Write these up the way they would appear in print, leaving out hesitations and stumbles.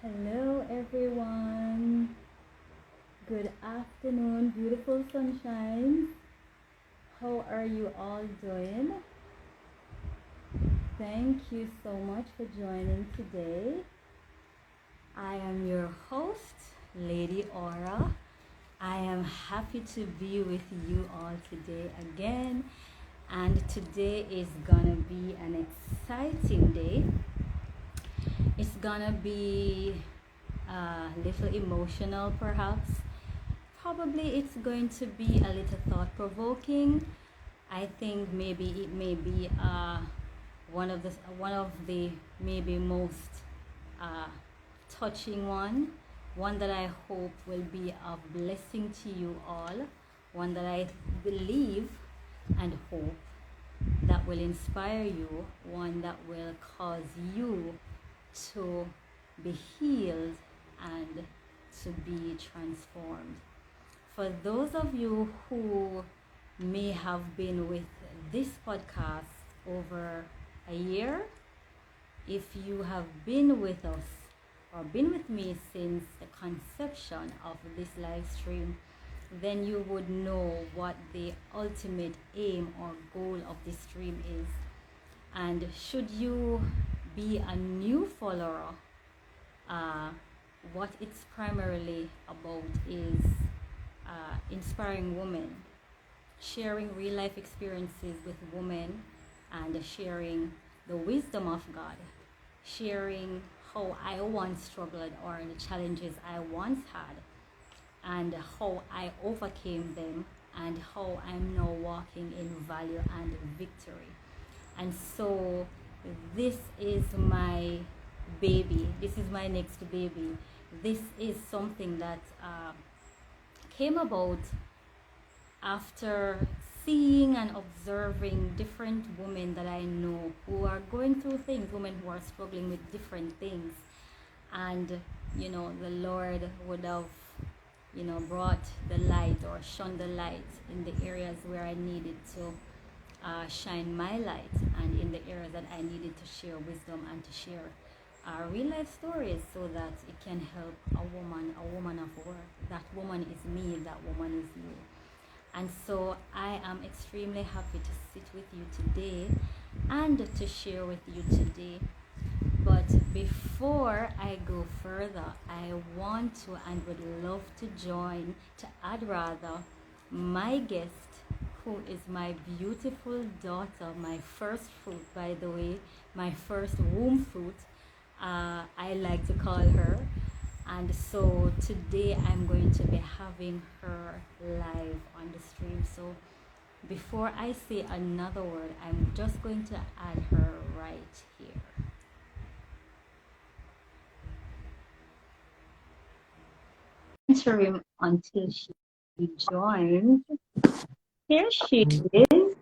Hello, everyone. Good afternoon, beautiful sunshine. How are you all doing? Thank you so much for joining today. I am your host, Lady Aura. I am happy to be with you all today again. And today is gonna be an exciting day. It's gonna be a little emotional, perhaps. Probably it's going to be a little thought provoking. I think maybe it may be one of the maybe most uh, touching one that I hope will be a blessing to you all, one that I believe and hope that will inspire you, one that will cause you to be healed and to be transformed. For those of you who may have been with this podcast over a year, if you have been with us or been with me since the conception of this live stream, then you would know what the ultimate aim or goal of this stream is. And should you be a new follower, what it's primarily about is inspiring women, sharing real life experiences with women, and sharing the wisdom of God, sharing how I once struggled or the challenges I once had, and how I overcame them, and how I'm now walking in value and victory. And so this is my baby. This is my next baby. This is something that came about after seeing and observing different women that I know who are going through things, women who are struggling with different things. And, the Lord would have, brought the light or shone the light in the areas where I needed to shine my light, and in the areas that I needed to share wisdom and to share real life stories, so that it can help a woman of worth. That woman is me, that woman is you. And so I am extremely happy to sit with you today and to share with you today. But before I go further, I want to and would love to add rather, my guest, who is my beautiful daughter, my first fruit, by the way, my first womb fruit, I like to call her. And so today I'm going to be having her live on the stream. So before I say another word, I'm just going to add her right here. Interim until she joins. Here she is.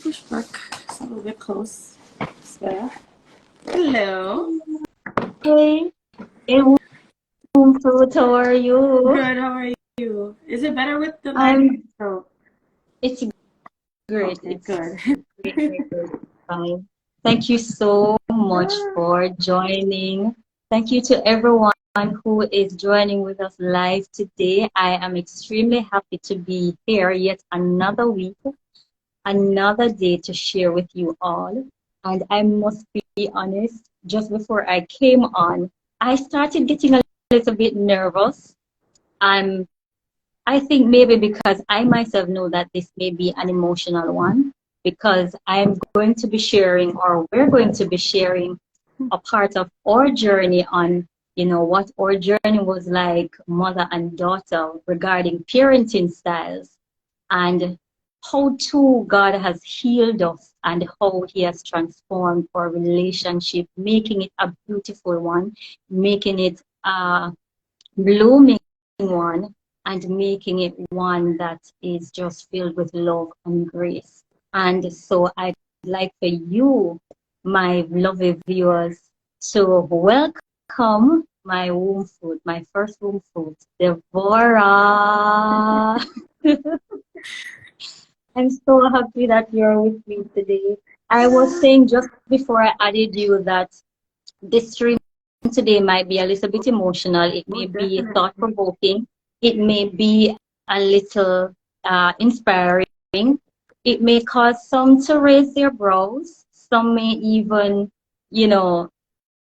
Push back. It's a little bit close. So, hello. Hey, womb fruit, how are you? Good. How are you? Is it better with the I'm. So, It's great. okay, It's good. great. Fine. Thank you so much for joining. Thank you to everyone who is joining with us live today. I am extremely happy to be here yet another week, another day to share with you all. And I must be honest, just before I came on, I started getting a little bit nervous. I think maybe because I myself know that this may be an emotional one, because I'm going to be sharing, or we're going to be sharing, a part of our journey on, what our journey was like, mother and daughter, regarding parenting styles, and how too God has healed us and how He has transformed our relationship, making it a beautiful one, making it a blooming one, and making it one that is just filled with love and grace. And so I'd like for you, my lovely viewers, to welcome my womb fruit, my first womb fruit, Devorah. I'm so happy that you're with me today. I was saying just before I added you that this stream today might be a little bit emotional. It Oh, may be definitely. thought-provoking. It may be a little inspiring. It may cause some to raise their brows. Some may even, you know,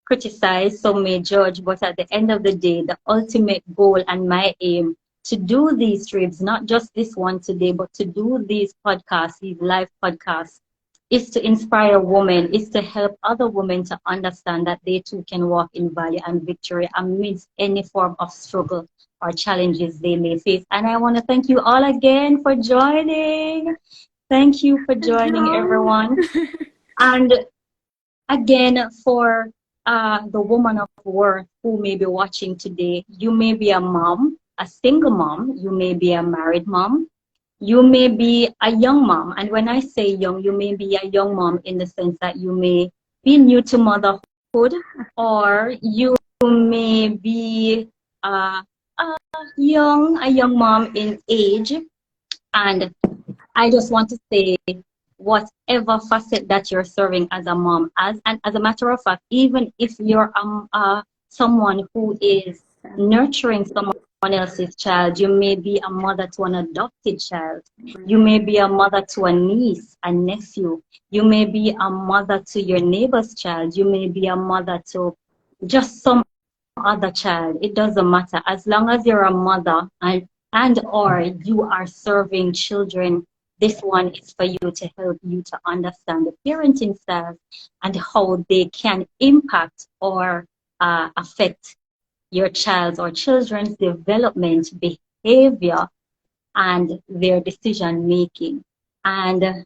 criticize, some may judge, but at the end of the day, the ultimate goal and my aim to do these trips, not just this one today, but to do these podcasts, these live podcasts, is to inspire women, is to help other women to understand that they too can walk in value and victory amidst any form of struggle or challenges they may face. And I want to thank you all again for joining. Thank you for joining, No. everyone. And again, for the woman of worth who may be watching today, you may be a mom, a single mom, you may be a married mom, you may be a young mom. And when I say young, you may be a young mom in the sense that you may be new to motherhood, or you may be a young mom in age. And I just want to say, whatever facet that you're serving as a mom, and as a matter of fact, even if you're someone who is nurturing someone else's child, you may be a mother to an adopted child, you may be a mother to a niece, a nephew, you may be a mother to your neighbor's child, you may be a mother to just some other child. It doesn't matter, as long as you're a mother and or you are serving children. This one is for you to help you to understand the parenting styles and how they can impact or affect your child's or children's development, behavior, and their decision making. And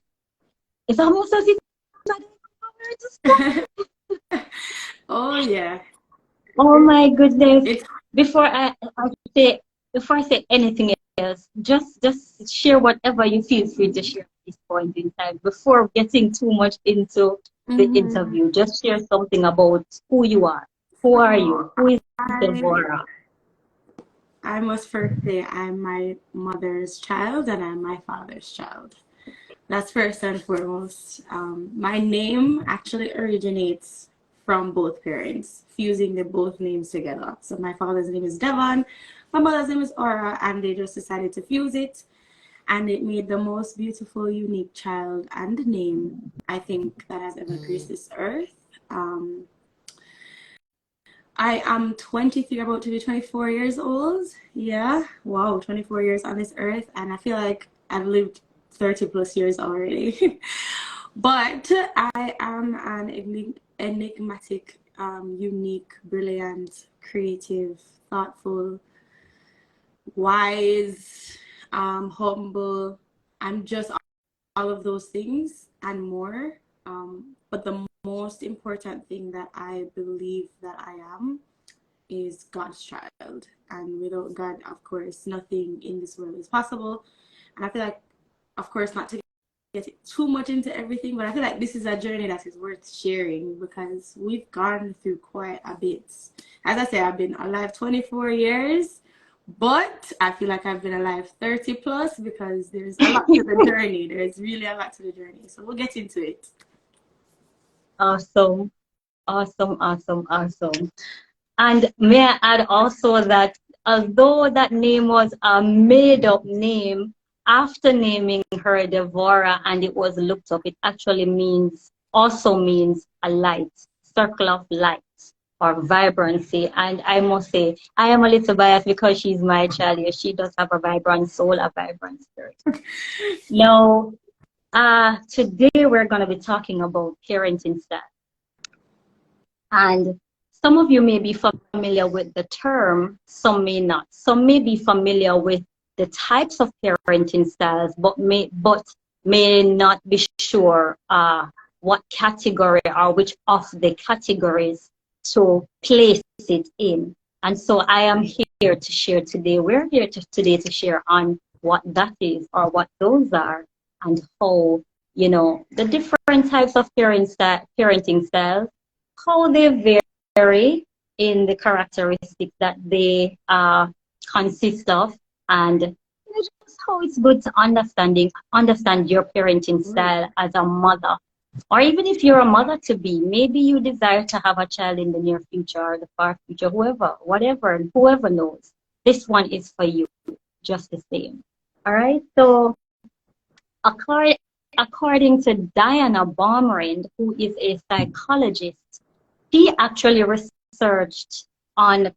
it's almost as if I don't know where to start. Oh, yeah. Oh my goodness. It's Before before I say anything else, just share whatever you feel free to share at this point in time. Before getting too much into the mhm. interview, just share something about who you are. Who are So you? Who is I Deborah? I must first say I'm my mother's child and I'm my father's child. That's first and foremost. My name actually originates from both parents, fusing the both names together. So my father's name is Devon, my mother's name is Aura, and they just decided to fuse it, and it made the most beautiful, unique child and name I think that has ever graced this earth. Um, I am 23, about to be 24 years old. Yeah, wow, 24 years on this earth, and I feel like I've lived 30 plus years already. But I am an enigmatic, unique, brilliant, creative, thoughtful, wise, humble. I'm just all of those things and more. But the most important thing that I believe that I am is God's child. And without God, of course, nothing in this world is possible. And I feel like, of course, not to get too much into everything, but I feel like this is a journey that is worth sharing because we've gone through quite a bit. As I say, I've been alive 24 years, but I feel like I've been alive 30 plus because there's a lot to the journey. There's really a lot to the journey. So we'll get into it. Awesome, awesome, awesome, awesome. And may I add also that although that name was a made up name, after naming her Devora and it was looked up, it actually also means a light, circle of light or vibrancy. And I must say, I am a little biased because she's my child. Yes, she does have a vibrant soul, a vibrant spirit. Now, today we're going to be talking about parenting style. And some of you may be familiar with the term, some may not. Some may be familiar with the types of parenting styles, but may not be sure what category or which of the categories to place it in. And so I am here to share today. We're here today to share on what that is or what those are and how, the different types of parenting styles, how they vary in the characteristics that they consist of, and just how it's good to understand your parenting style as a mother or even if you're a mother to be, maybe you desire to have a child in the near future or the far future, whoever knows. This one is for you, just the same. All right. So according, according to Diana Baumrind, who is a psychologist, she actually researched on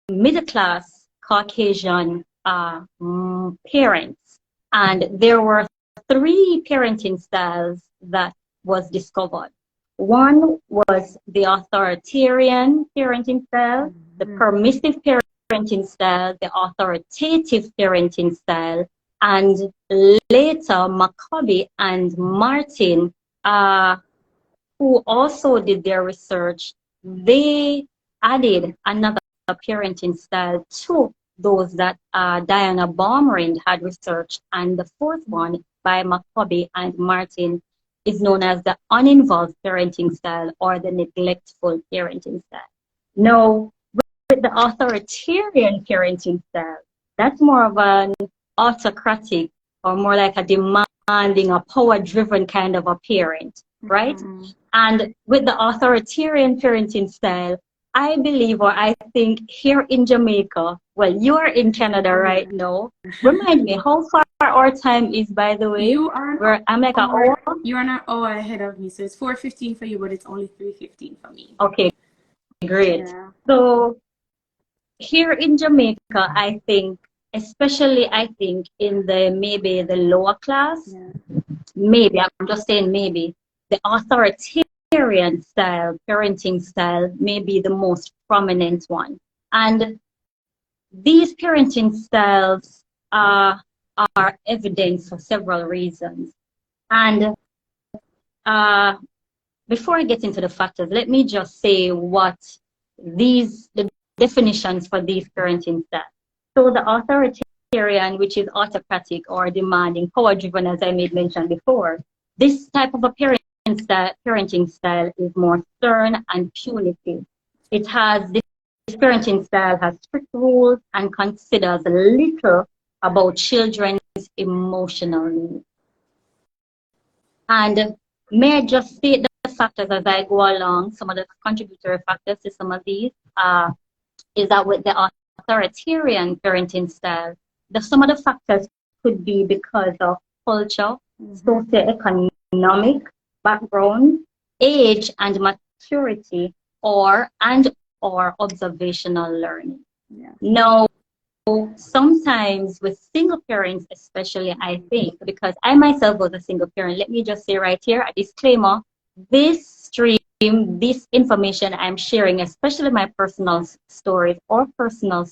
middle class Caucasian parents, and there were three parenting styles that was discovered. One was the authoritarian parenting style, the permissive parenting style, the authoritative parenting style, and later Maccabi and Martin, who also did their research, they added another parenting style to those that Diana Baumrind had researched. And the fourth one by Maccabi and Martin is known as the uninvolved parenting style or the neglectful parenting style. Now, with the authoritarian parenting style, that's more of an autocratic or more like a demanding, a power-driven kind of a parent, right? Mm-hmm. And with the authoritarian parenting style, I believe or I think here in Jamaica, well, you are in Canada right now. Remind me, how far our time is, by the way? I'm like an hour. You are an hour ahead of me, so it's 4:15 for you, but it's only 3:15 for me. Okay, great. Yeah. So here in Jamaica, I think, especially I think in the maybe the lower class, maybe, I'm just saying maybe, the authoritarian style, parenting style may be the most prominent one. And these parenting styles are evident for several reasons. And before I get into the factors, let me just say what the definitions for these parenting styles. So the authoritarian, which is autocratic or demanding, power-driven, as I made mention before, this type of a parenting style is more stern and punitive. This parenting style has strict rules and considers little about children's emotional needs. And may I just state the factors as I go along, some of the contributory factors to some of these, is that with the authoritarian parenting style, some of the factors could be because of culture, socioeconomic background, age and maturity, or observational learning. Yeah. Now, sometimes with single parents, especially, I think, because I myself was a single parent, let me just say right here, a disclaimer, this information I'm sharing, especially my personal stories or personal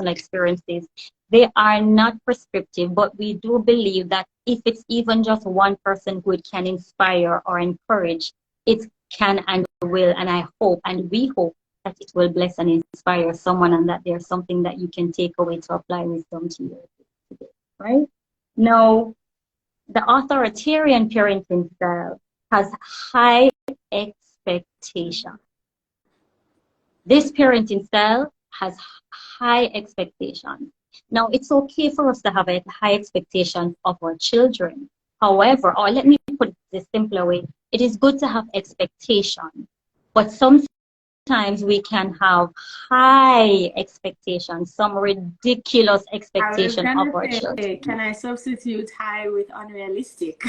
experiences, they are not prescriptive, but we do believe that if it's even just one person who it can inspire or encourage, it can and will, and I hope, and we hope that it will bless and inspire someone and that there's something that you can take away to apply wisdom to you today, right? Now, the authoritarian parenting style has high expectation. This parenting style has high expectations. Now, it's okay for us to have a high expectation of our children. However, or let me put it this simpler way, it is good to have expectation, but sometimes we can have high expectations, some ridiculous expectation of our children. Can I substitute high with unrealistic?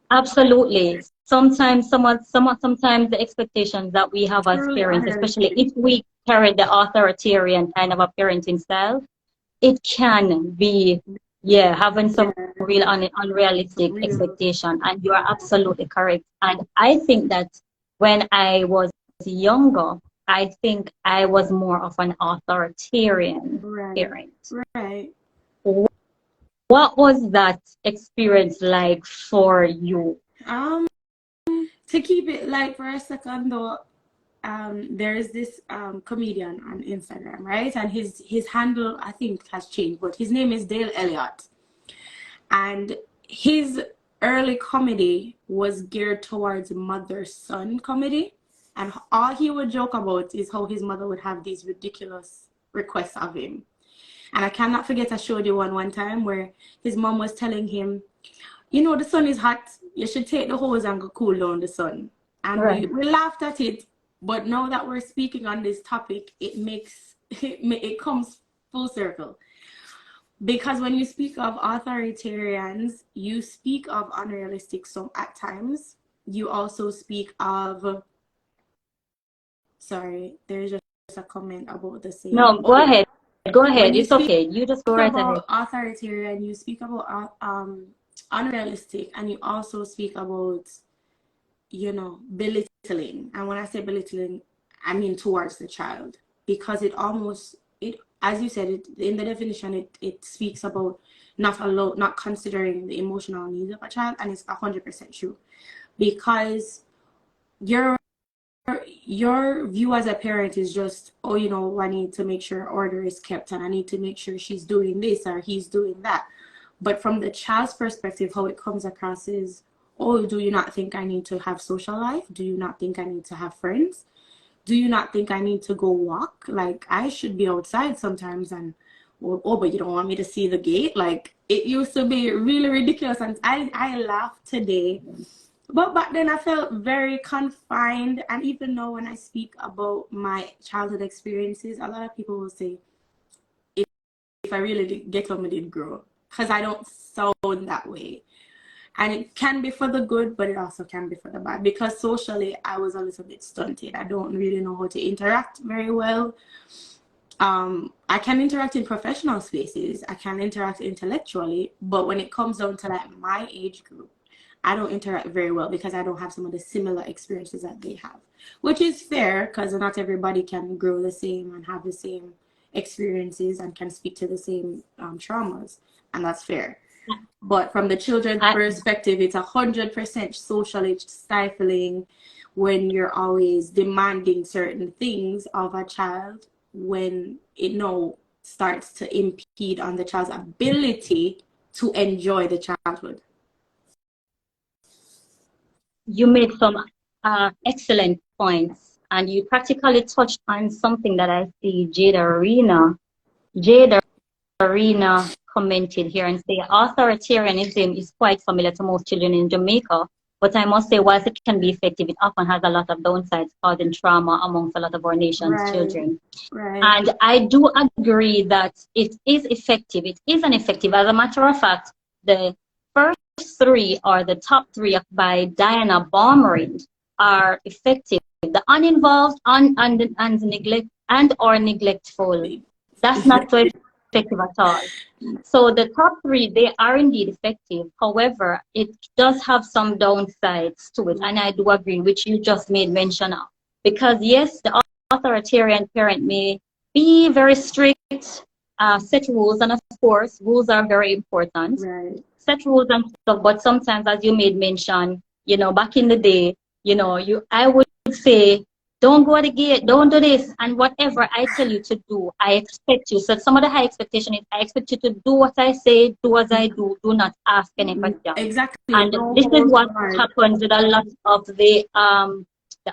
Absolutely. Sometimes the expectations that we have as parents, especially if we carry the authoritarian kind of a parenting style, it can be having some real unrealistic expectation. And you are absolutely correct. And I think that when I was younger, I think I was more of an authoritarian parent. Right. What was that experience like for you? To keep it light for a second though, there is this comedian on Instagram, right? And his handle I think has changed, but his name is Dale Elliott. And his early comedy was geared towards mother-son comedy. And all he would joke about is how his mother would have these ridiculous requests of him. And I cannot forget, I showed you one time where his mom was telling him, you know, the sun is hot. You should take the hose and go cool down the sun. And Right. we laughed at it. But now that we're speaking on this topic, it comes full circle. Because when you speak of authoritarians, you speak of unrealistic some at times. You also speak of, sorry, there's just a comment about the same. No, go Oh, ahead. Go when ahead. you It's speak okay. You just go right ahead. about authoritarian, you speak about unrealistic, and you also speak about, you know, belittling. And when I say belittling, I mean towards the child, because it, as you said, it in the definition, it speaks about not considering the emotional needs of a child, and it's 100% true, because your your view as a parent is just, oh, you know, I need to make sure order is kept, and I need to make sure she's doing this or he's doing that. But from the child's perspective, how it comes across is, oh, do you not think I need to have social life? Do you not think I need to have friends? Do you not think I need to go walk? Like, I should be outside sometimes, and oh, but you don't want me to see the gate? Like, it used to be really ridiculous, and I laughed today. But back then I felt very confined, and even now when I speak about my childhood experiences, a lot of people will say, if I really did get on, I did grow, because I don't sound that way. And it can be for the good, but it also can be for the bad, because socially I was a little bit stunted. I don't really know how to interact very well. I can interact in professional spaces, I can interact intellectually, but when it comes down to like my age group, I don't interact very well, because I don't have some of the similar experiences that they have, which is fair, because not everybody can grow the same and have the same experiences and can speak to the same traumas, and that's fair. But from the children's I, perspective, it's 100% socially stifling when you're always demanding certain things of a child, when it now starts to impede on the child's ability to enjoy the childhood. you made some excellent points, and you practically touched on something that I see Jada Arena commented here and say authoritarianism is quite familiar to most children in Jamaica, but I must say, whilst it can be effective, it often has a lot of downsides, causing trauma amongst a lot of our nation's Right, children. right, And I do agree that it is effective. It is an effective. As a matter of fact, the first three, or the top three by Diana Baumrind, are effective. The uninvolved, and neglect and or neglectful. That's not so effective at all. So the top three, they are indeed effective. However, it does have some downsides to it, and I do agree, which you just made mention of. Because yes, the authoritarian parent may be very strict, set rules, and of course, rules are very important. right. Set rules and stuff, but sometimes, as you made mention, back in the day, I would say, don't go at the gate, don't do this, and whatever I tell you to do, I expect you. So some of the high expectation is, I expect you to do what I say, do as I do not ask any questions. Exactly. And No this is holds what barred. happens with a lot of the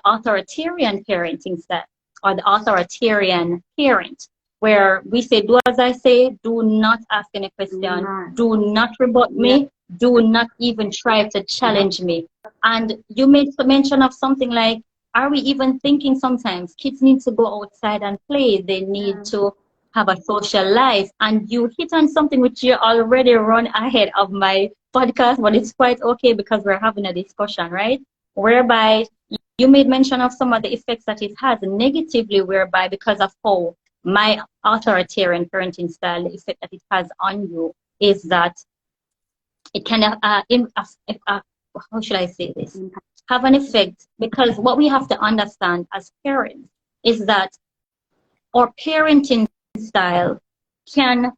authoritarian parenting style, or the authoritarian parent, where we say, do as I say, do not ask any Do question, not. do not rebut Yeah. me, do not even try to challenge me. And you made mention of something like, are we even thinking sometimes kids need to go outside and play? They need Yeah. to have a social life. And you hit on something which you already run ahead of my podcast, but it's quite okay because we're having a discussion, right? Whereby you made mention of some of the effects that it has negatively, whereby because of how my authoritarian parenting style, the effect that it has on you is that it can, how should I say this? Have an effect, because what we have to understand as parents is that our parenting style can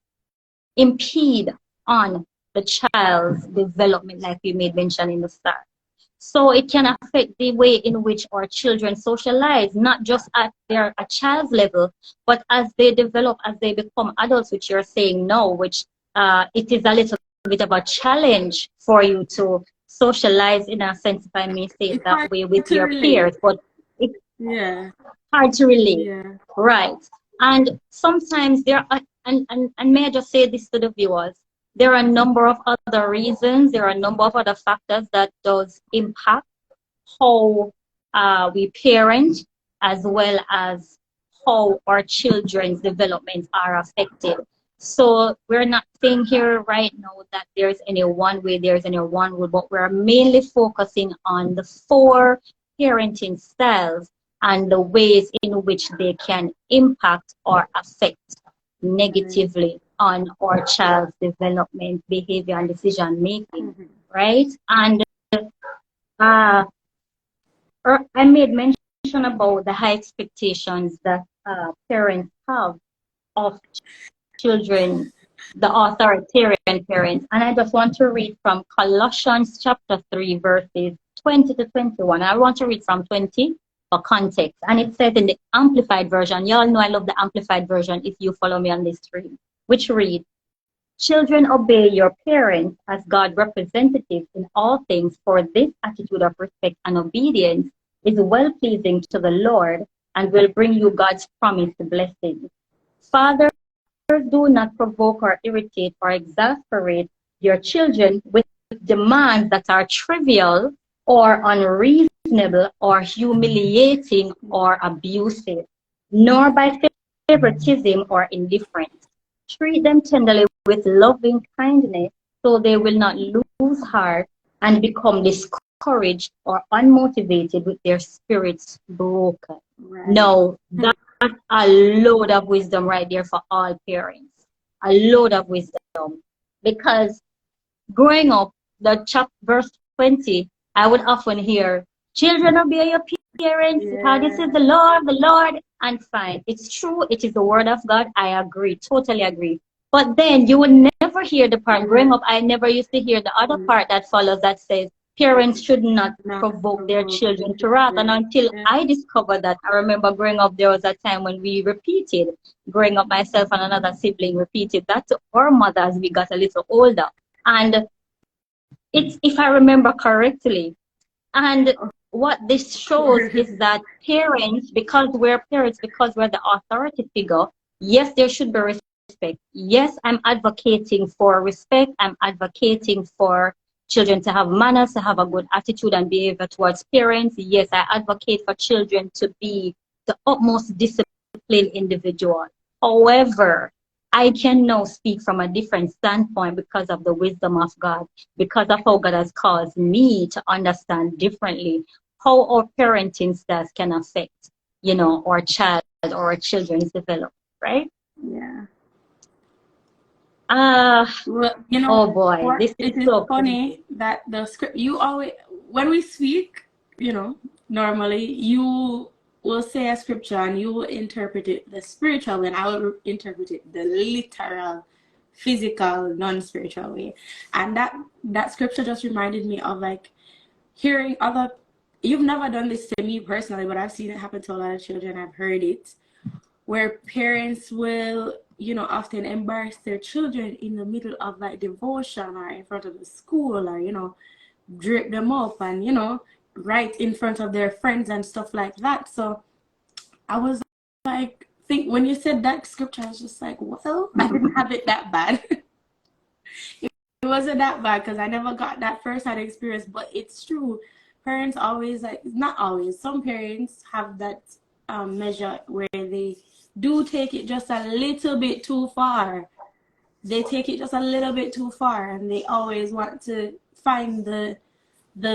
impede on the child's development, like you made mention in the start. So it can affect the way in which our children socialize, not just at their a child's level, but as they develop, as they become adults, which you're saying no, which it is a little bit of a challenge for you to socialize, in a sense, if I may say it It's that hard way, with to your relate. peers, but it's Yeah. hard to relate, Yeah. right? And sometimes there are, and may I just say this to the viewers, there are a number of other reasons, there are a number of other factors that does impact how we parent, as well as how our children's development are affected. So we're not saying here right now that there's any one way, there's any one rule, but we're mainly focusing on the 4 parenting styles and the ways in which they can impact or affect negatively on our child's development, behavior, and decision making, right? And uh, I made mention about the high expectations that parents have of children, the authoritarian parents. And I just want to read from Colossians chapter 3, verses 20 to 21. I want to read from 20 for context. And it says in the Amplified version, you all know I love the Amplified version if you follow me on this stream, which reads, children, obey your parents as God's representatives in all things, for this attitude of respect and obedience is well-pleasing to the Lord and will bring you God's promised blessings. Fathers, do not provoke or irritate or exasperate your children with demands that are trivial or unreasonable or humiliating or abusive, nor by favoritism or indifference. Treat them tenderly with loving kindness so they will not lose heart and become discouraged or unmotivated with their spirits broken. Right. No, that's a load of wisdom right there for all parents. A load of wisdom. Because growing up, verse 20, I would often hear, children, obey your parents, because this is the Lord, and fine. It's true, it is the word of God. I agree, totally agree. But then you would never hear the part, growing up, I never used to hear the other part that follows that says, parents should not provoke their children to wrath. And until I discovered that, I remember growing up, there was a time when we repeated, growing up, myself and another sibling repeated that to our mother as we got a little older. And it's, if I remember correctly, and what this shows is that parents, because we're the authority figure, yes, there should be respect. Yes, I'm advocating for respect. I'm advocating for children to have manners, to have a good attitude and behavior towards parents. Yes, I advocate for children to be the utmost disciplined individual. However, I can now speak from a different standpoint because of the wisdom of God, because of how God has caused me to understand differently how our parenting styles can affect, our child or our children's development, right? Yeah. Well, oh boy, this is so funny that the script, you always, when we speak, normally you will say a scripture and you will interpret it the spiritual way, and I will interpret it the literal, physical, non-spiritual way. And that scripture just reminded me of like hearing other, you've never done this to me personally, but I've seen it happen to a lot of children. I've heard it, where parents will, often embarrass their children in the middle of like devotion or in front of the school, or, drape them up and, right in front of their friends and stuff like that. So I was like, when you said that scripture, I was just like, well, I didn't have it that bad. It wasn't that bad because I never got that first-hand experience, but it's true. Parents always, like, not always, some parents have that measure where they do take it just a little bit too far. They take it just a little bit too far, and they always want to find the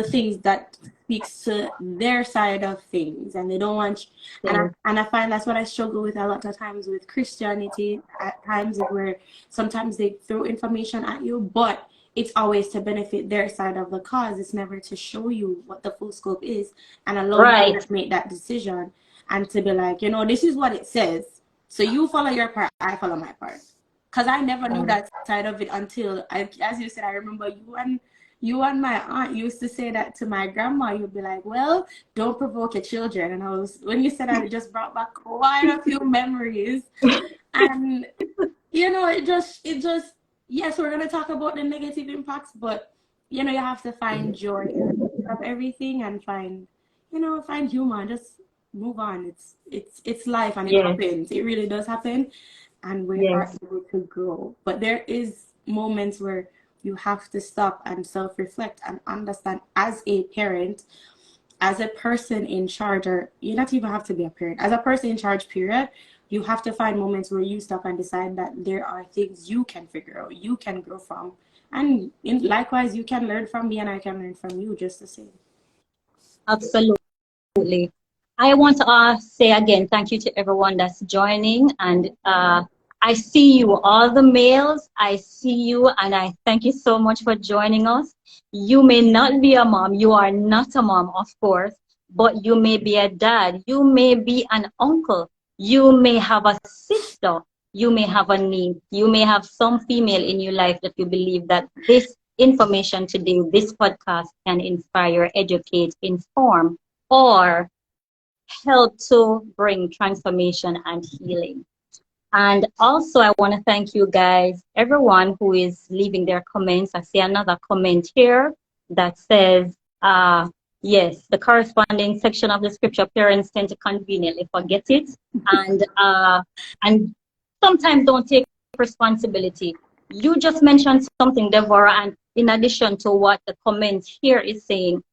things that speaks to their side of things, and they don't want. And I find that's what I struggle with a lot of times with Christianity. At times where sometimes they throw information at you, but it's always to benefit their side of the cause. It's never to show you what the full scope is and allow you to make that decision and to be like, this is what it says. So you follow your part, I follow my part. Because I never knew that side of it until, as you said, I remember you and my aunt used to say that to my grandma. You'd be like, well, don't provoke your children. And when you said that, it just brought back quite a few memories. And, it just, yes, we're going to talk about the negative impacts, but, you have to find joy of everything and find humor and just move on. It's life, and it happens. It really does happen. And we are able to grow. But there is moments where you have to stop and self-reflect and understand as a parent, as a person in charge, or you not even have to be a parent, as a person in charge, period, you have to find moments where you stop and decide that there are things you can figure out, you can grow from. And likewise, you can learn from me and I can learn from you just the same. Absolutely. I want to say again, thank you to everyone that's joining. And I see you, all the males. I see you, and I thank you so much for joining us. You may not be a mom. You are not a mom, of course, but you may be a dad. You may be an uncle. You may have a sister. You may have a niece. You may have some female in your life that you believe that this information today, this podcast can inspire, educate, inform, or help to bring transformation and healing. And also, I want to thank you guys, everyone who is leaving their comments. I see another comment here that says, yes, the corresponding section of the scripture, parents tend to conveniently forget it and sometimes don't take responsibility. You just mentioned something, Deborah, and in addition to what the comment here is saying,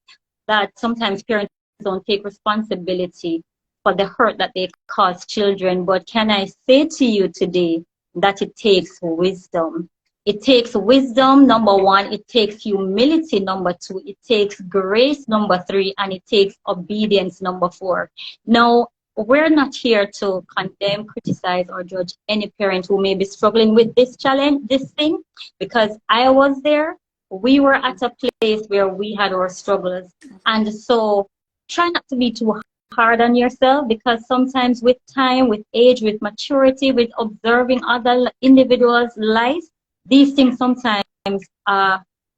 that sometimes parents don't take responsibility for the hurt that they cause children. But can I say to you today that it takes wisdom? It takes wisdom, number one. It takes humility, number two. It takes grace, number three. And it takes obedience, number four. Now, we're not here to condemn, criticize, or judge any parent who may be struggling with this challenge, this thing, because I was there. We were at a place where we had our struggles. And so try not to be too hard on yourself, because sometimes with time, with age, with maturity, with observing other individuals' lives, these things sometimes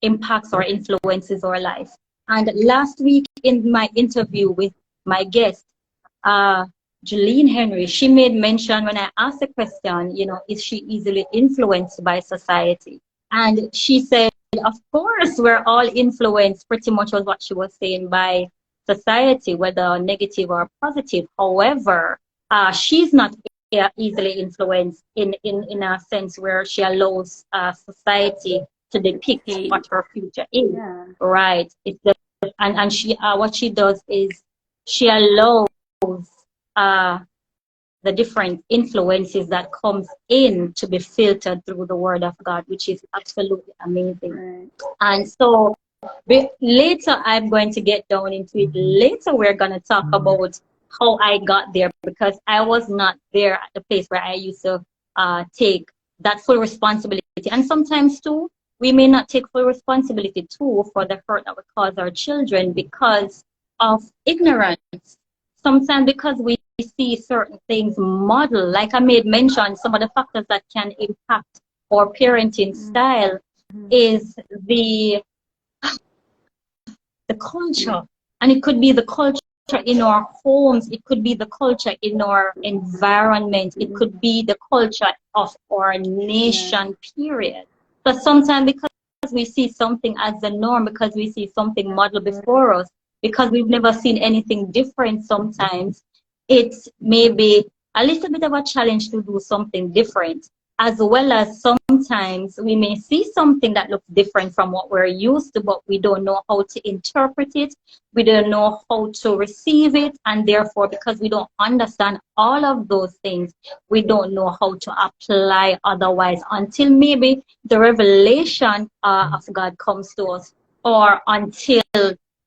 impacts or influences our life. And last week in my interview with my guest, Jeline Henry, she made mention when I asked the question, is she easily influenced by society? And she said, of course, we're all influenced, pretty much was what she was saying, by society, whether negative or positive. However, she's not easily influenced in a sense where she allows society to depict what her future is. Yeah. Right. It's the, and she what she does is she allows the different influences that comes in to be filtered through the word of God, which is absolutely amazing. Right. And so later I'm going to get down into it. Later we're going to talk about how I got there, because I was not there at the place where I used to take that full responsibility. And sometimes too, we may not take full responsibility too for the hurt that we cause our children because of ignorance. Sometimes because we see certain things model, like I made mention, some of the factors that can impact our parenting style is the culture. And it could be the culture in our homes, it could be the culture in our environment, it could be the culture of our nation, period. So sometimes because we see something as the norm, because we see something modeled before us, because we've never seen anything different, sometimes it's maybe a little bit of a challenge to do something different, as well as sometimes we may see something that looks different from what we're used to, but we don't know how to interpret it, we don't know how to receive it, and therefore, because we don't understand all of those things, we don't know how to apply otherwise until maybe the revelation of God comes to us, or until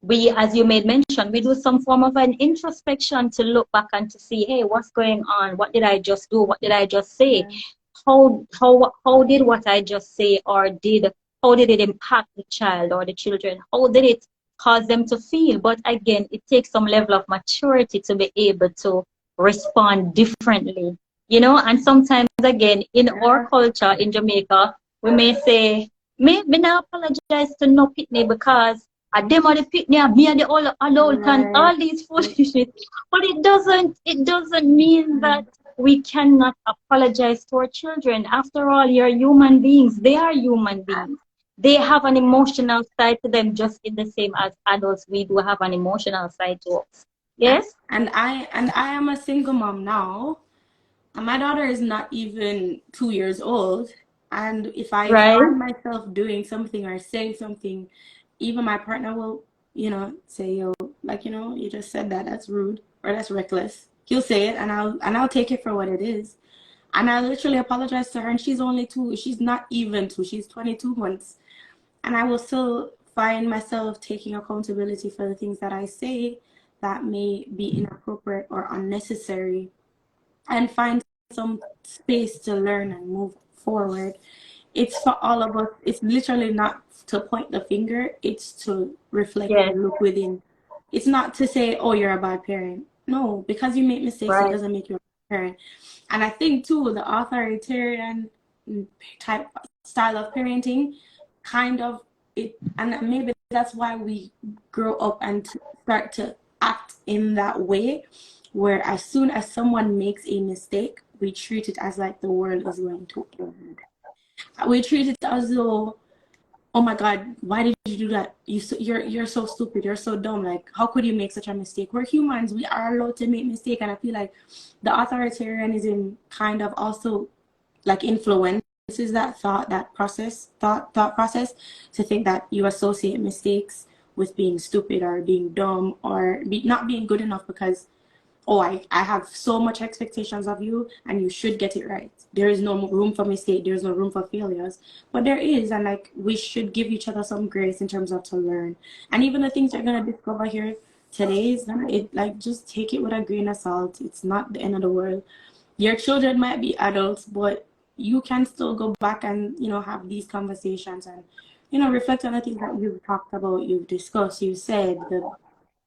we, as you made mention, we do some form of an introspection to look back and to see, hey, what's going on? What did I just do? What did I just say? How did what I just say how did it impact the child or the children? How did it cause them to feel? But again, it takes some level of maturity to be able to respond differently, and sometimes again, in our culture in Jamaica, we may say, me not apologize to no pitney because a them are the pitney, me and the all adult and all these foolishness. But it doesn't mean that we cannot apologize to our children. After all, you're human beings. They are human beings. They have an emotional side to them, just in the same as adults. We do have an emotional side to us. Yes. And I am a single mom now. And my daughter is not even 2 years old. And if I Right? find myself doing something or saying something, even my partner will, say, yo, like, you just said that, that's rude or that's reckless. He'll say it and I'll take it for what it is. And I literally apologize to her, and she's only 2. She's not even 2. She's 22 months. And I will still find myself taking accountability for the things that I say that may be inappropriate or unnecessary, and find some space to learn and move forward. It's for all of us. It's literally not to point the finger, it's to reflect Yes, and look within. It's not to say, oh, you're a bad parent. No, because you make mistakes, it right. doesn't make you a bad parent. And I think, too, the authoritarian type style of parenting kind of it, and maybe that's why we grow up and start to act in that way, where as soon as someone makes a mistake, we treat it as like the world is going to end. We treat it as though, oh my God, why did you do that? You're so stupid. You're so dumb. Like, how could you make such a mistake? We're humans. We are allowed to make mistakes. And I feel like the authoritarianism kind of also like influences that thought process, to think that you associate mistakes with being stupid or being dumb or not being good enough, because oh, I have so much expectations of you and you should get it right. There is no room for mistake. There's no room for failures. But there is, and like we should give each other some grace in terms of to learn. And even the things you're gonna discover here today is gonna, it like, just take it with a grain of salt. It's not the end of the world. Your children might be adults, but you can still go back and have these conversations and reflect on the things that you've talked about, you've discussed, you said, the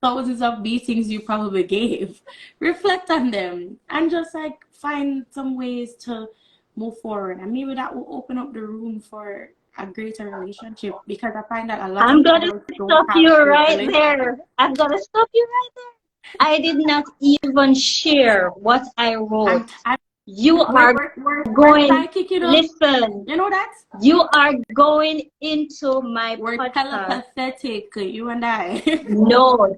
thousands of beatings you probably gave. Reflect on them and just like find some ways to move forward, and maybe that will open up the room for a greater relationship, because I find that a lot I'm of gonna adults don't stop have you great right relationships. there. I'm gonna stop you right there. I did not even share what I wrote. I'm You are we're going, psychic, listen, you know that you are going into my we're podcast. telepathetic, you and I. No,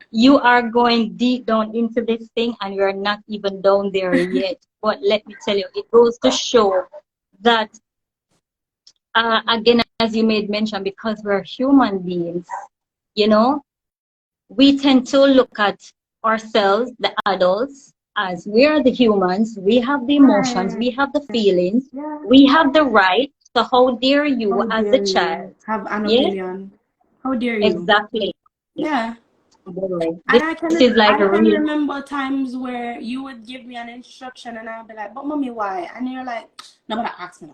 you are going deep down into this thing and you're not even down there yet. But let me tell you, it goes to show that, again, as you made mention, because we're human beings, you know, we tend to look at ourselves, the adults, as we are the humans. We have the emotions, Right. we have the feelings, Yeah. we have the right. So how dare How you as the dare you child? have an Yeah, opinion? How dare you? exactly. Yeah. Boy, And this is like I a can real, remember times where you would give me an instruction and I'd be like, but mommy, why? And you're like, nobody ask me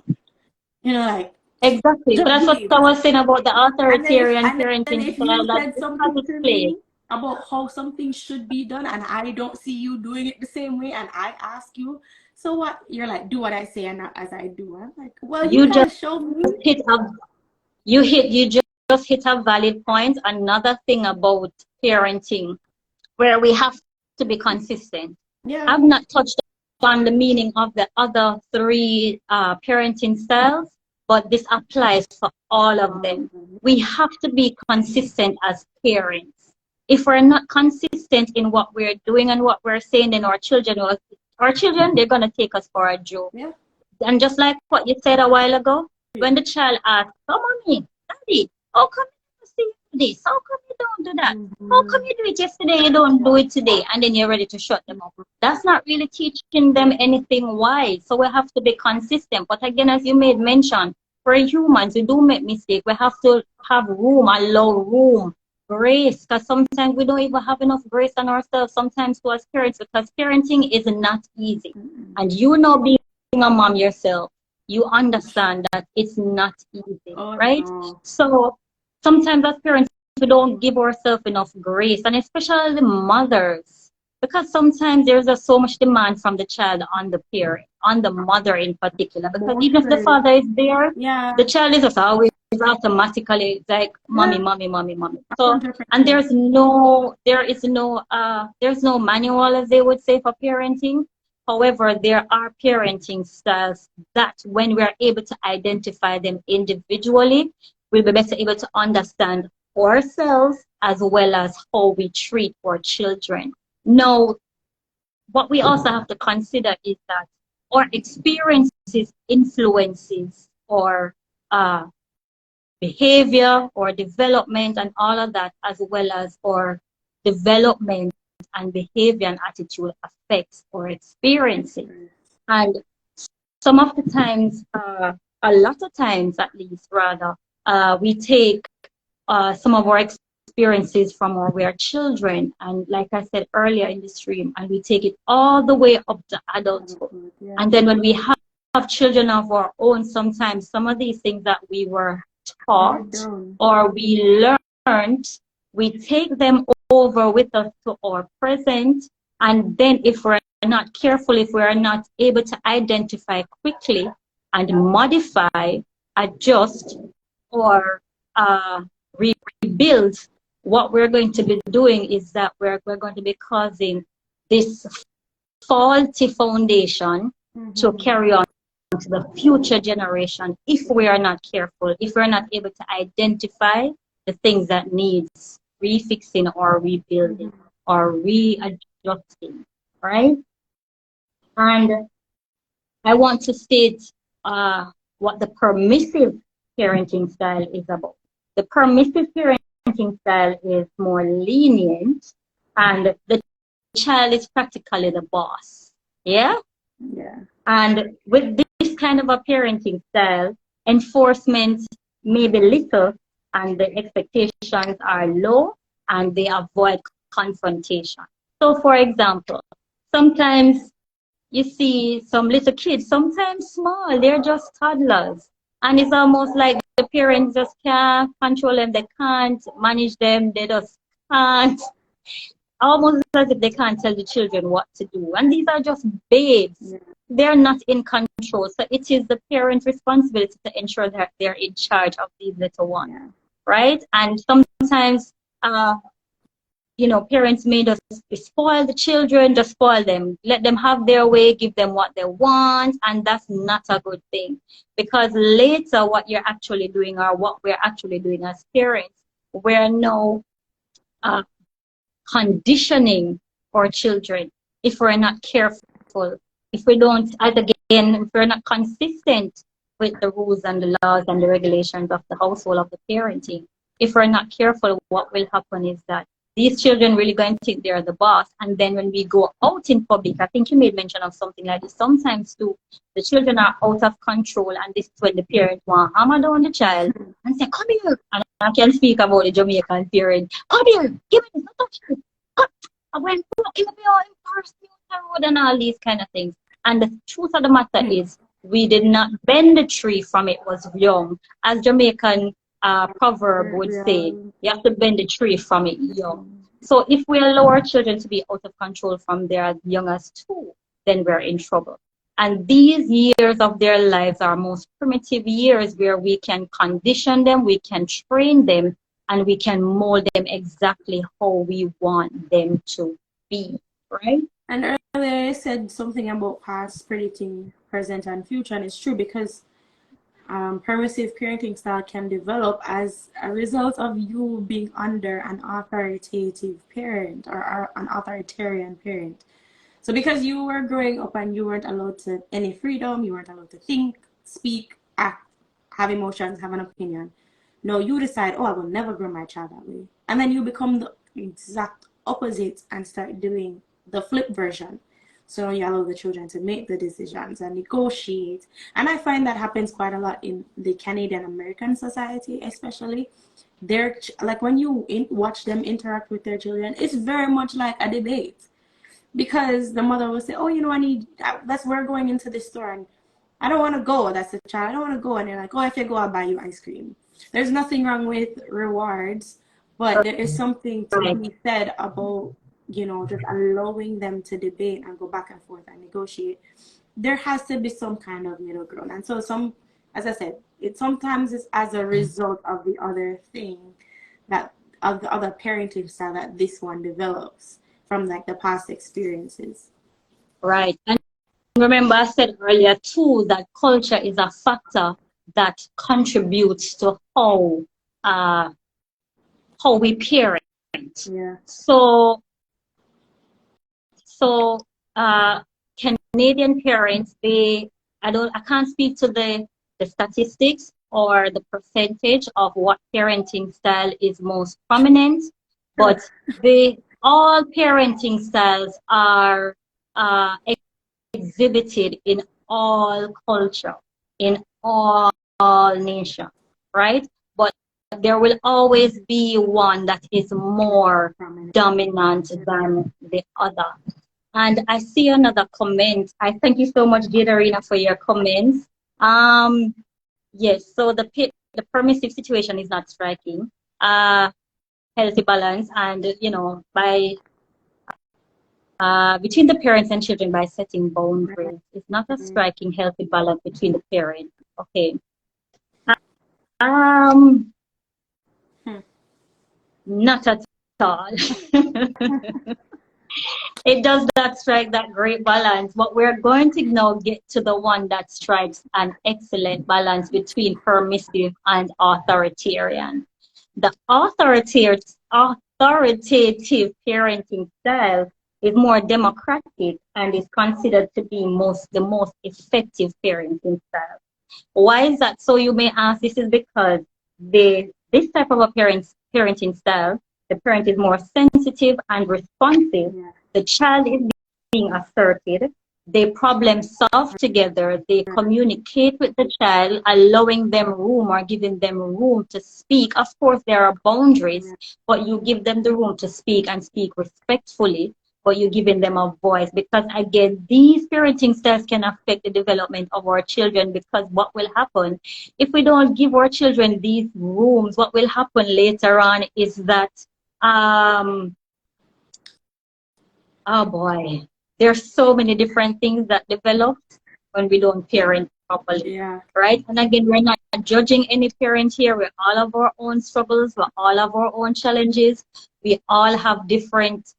that. Like, exactly. So just that's do what it. I was saying about the And then authoritarian parenting if style, you that said this has something its to place. me about how something should be done and I don't see you doing it the same way and I ask you, so what? You're like, do what I say and not as I do. I'm like, well, you You just gotta show me. hit a you just hit a valid point. Another thing about parenting where we have to be consistent. Yeah. I've not touched on the meaning of the other three parenting styles, but this applies for all of them. We have to be consistent as parents. If we're not consistent in what we're doing and what we're saying, then our children, they're gonna take us for a joke. Yeah. And just like what you said a while ago, when the child asks, "Oh, mommy, daddy, how come you see this? How come you don't do that? How come you do it yesterday, you don't do it today?" And then you're ready to shut them up. That's not really teaching them anything wise. So we have to be consistent. But again, as you made mention, for humans, we do make mistakes. We have to have room, allow room, grace, because sometimes we don't even have enough grace on ourselves, sometimes to as parents, because parenting is not easy. And you know, being a mom yourself, you understand that it's not easy, Oh right? no. So sometimes as parents, we don't give ourselves enough grace, and especially the mothers, because sometimes there's just so much demand from the child on the parent, on the mother in particular, because even if the Mostly. father is there, Yeah. the child is just always automatically like mommy, Yeah. mommy, mommy, mommy. So, and 100%. there's no manual, as they would say, for parenting. However, there are parenting styles that when we are able to identify them individually, we'll be better able to understand ourselves as well as how we treat our children. Now, what we also have to consider is that our experiences influences or behavior or development and all of that, as well as our development and behavior and attitude affects our experiences. And some of the times, a lot of times at least rather, we take some of our experiences from when we are children, and like I said earlier in the stream, and we take it all the way up to adulthood. Yeah. And then when we have children of our own, sometimes some of these things that we were taught or we learned, we take them over with us to our present. And then if we're not careful, if we're not able to identify quickly and modify, adjust, or rebuild, what we're going to be doing is that we're going to be causing this faulty foundation to carry on to the future generation if we are not careful, if we're not able to identify the things that needs refixing or rebuilding or readjusting, right? And I want to state what the permissive parenting style is about. The permissive parenting style is more lenient, and the child is practically the boss. Yeah? Yeah. And with this kind of a parenting style, enforcement may be little and the expectations are low and they avoid confrontation. So for example, sometimes you see some little kids, sometimes small, they're just toddlers. And it's almost like the parents just can't control them, they can't manage them, they just can't. Almost as if they can't tell the children what to do. And these are just babes. Yeah. They're not in control. So it is the parent's responsibility to ensure that they're in charge of these little ones. Yeah. Right? And sometimes, parents may just spoil the children, just spoil them, let them have their way, give them what they want. And that's not a good thing. Because later what you're actually doing, or what we're actually doing as parents, we're now conditioning our children if we're not careful, if we don't, if we're not consistent with the rules and the laws and the regulations of the household, of the parenting. If we're not careful, what will happen is that these children really going to think they're the boss. And then when we go out in public, I think you made mention of something like this, sometimes too, the children are out of control, and this is when the parent want to hammer down the child and say, come here. And I can speak about the Jamaican parent. Come here, give me this, not touch it. I went, give me all in and all these kind of things. And the truth of the matter is, we did not bend the tree from it was young. As Jamaican proverb would say, you have to bend the tree from it young. So if we allow our children to be out of control from their young as 2, then we're in trouble. And these years of their lives are most primitive years where we can condition them, we can train them, and we can mold them exactly how we want them to be, right? And earlier I said something about past predicting present and future, and it's true, because permissive parenting style can develop as a result of you being under an authoritative parent or an authoritarian parent. So because you were growing up and you weren't allowed to any freedom, you weren't allowed to think, speak, act, have emotions, have an opinion. No, you decide, I will never grow my child that way. And then you become the exact opposite and start doing the flip version. So you allow the children to make the decisions and negotiate. And I find that happens quite a lot in the Canadian American society, especially. They're like, when you watch them interact with their children, it's very much like a debate. Because the mother will say, we're going into this store and I don't want to go. That's the child. I don't want to go. And they're like, if you go, I'll buy you ice cream. There's nothing wrong with rewards, but there is something to be said about, just allowing them to debate and go back and forth and negotiate. There has to be some kind of middle ground. And so as I said, it sometimes is as a result of the other thing, of the other parenting style that this one develops from like the past experiences. Right. And remember I said earlier too that culture is a factor that contributes to how we parent. Yeah. So Canadian parents, I can't speak to the the statistics or the percentage of what parenting style is most prominent, but all parenting styles are exhibited in all culture, in all nations, right? But there will always be one that is more dominant than the other. And I see another comment. I thank you so much, Jadarina, for your comments. Yes, so the permissive situation is not striking. Healthy balance, and by between the parents and children by setting boundaries. It's not a striking healthy balance between the parents. Okay. Not at all. It does not strike that great balance, but we're going to now get to the one that strikes an excellent balance between permissive and authoritarian. The authoritative parenting style is more democratic and is considered to be the most effective parenting style. Why is that? So you may ask, this is because this type of a parenting style, the parent is more sensitive and responsive. Yeah. The child is being asserted. They problem solve together. They communicate with the child, allowing them room or giving them room to speak. Of course, there are boundaries, but you give them the room to speak and speak respectfully, but you're giving them a voice. Because again, these parenting styles can affect the development of our children, because what will happen if we don't give our children these rooms, what will happen later on is that, oh boy, there's so many different things that develop when we don't parent properly, right? And again, we're not judging any parent here. We all have our own struggles. We all have our own challenges. We all have different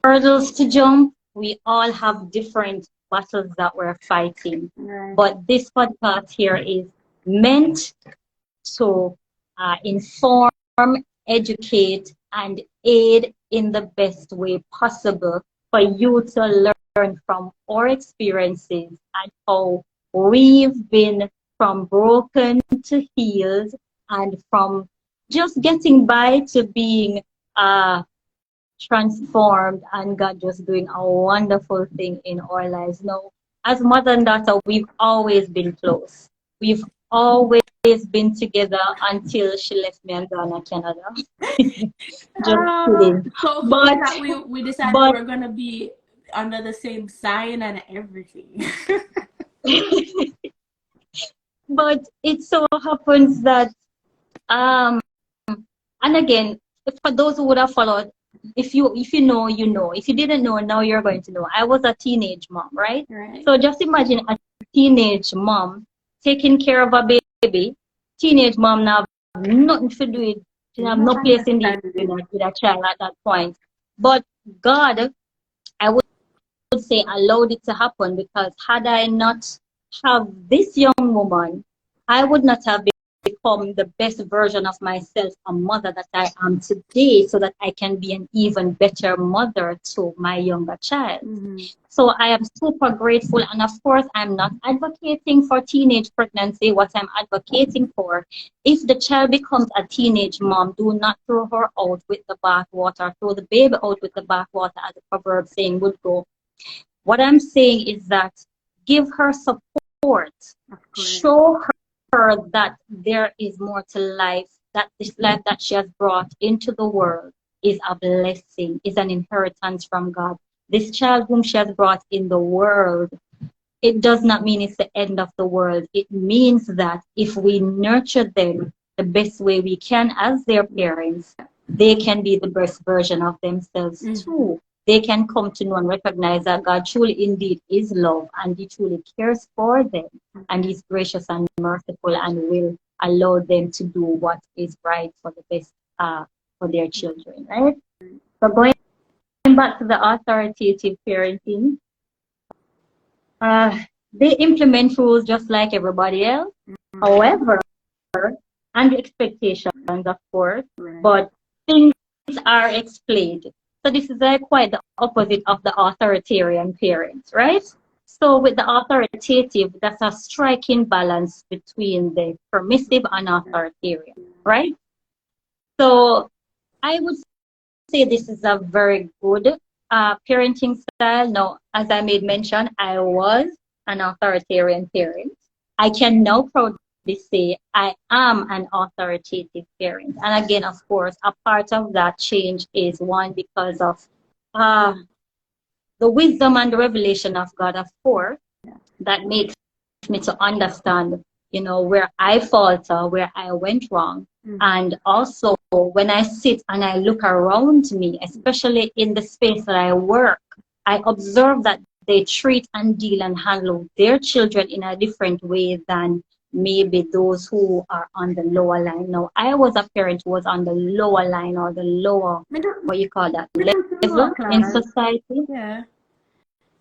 hurdles to jump. We all have different battles that we're fighting. Right. But this podcast here is meant to inform, educate, and aid in the best way possible for you to learn from our experiences and how we've been from broken to healed, and from just getting by to being transformed, and God just doing a wonderful thing in our lives. Now, as mother and daughter, we've always been close. We've always been together until she left me and gone to Canada. Just kidding. So but we decided we're gonna be under the same sign and everything. But it so happens that and again, for those who would have followed, if you know, you know. If you didn't know, now you're going to know. I was a teenage mom, right? So just imagine a teenage mom taking care of a baby. Teenage mom now have nothing to do with, she have no place in the with a child at that point. But God, I would say, allowed it to happen, because had I not have this young woman, I would not have become the best version of myself, a mother that I am today, so that I can be an even better mother to my younger child. So I am super grateful. And of course, I'm not advocating for teenage pregnancy. What I'm advocating for, if the child becomes a teenage mom, do not throw her out with the bathwater, throw the baby out with the bathwater, as the proverb saying would go. What I'm saying is that give her support, show her that there is more to life, that this life that she has brought into the world is a blessing, is an inheritance from God. This child whom she has brought in the world, it does not mean it's the end of the world. It means that if we nurture them the best way we can as their parents, they can be the best version of themselves too. They can come to know and recognize that God truly indeed is love, and He truly cares for them, and He's gracious and merciful, and will allow them to do what is right for the best for their children, right? So going back to the authoritative parenting, they implement rules just like everybody else. However, and the expectations, of course, but things are explained. So this is quite the opposite of the authoritarian parents, right? So with the authoritative, that's a striking balance between the permissive and authoritarian, right? So I would say this is a very good parenting style. Now, as I made mention, I was an authoritarian parent. I can now proudly say I am an authoritative parent. And again, of course, a part of that change is one because of uh, the wisdom and the revelation of God, of course, that makes me to understand, where I falter, where I went wrong. And also when I sit and I look around me, especially in the space that I work, I observe that they treat and deal and handle their children in a different way than maybe those who are on the lower line. Now, I was a parent who was on the lower line or the lower, what you call that, Middle to level lower in class. society. Yeah.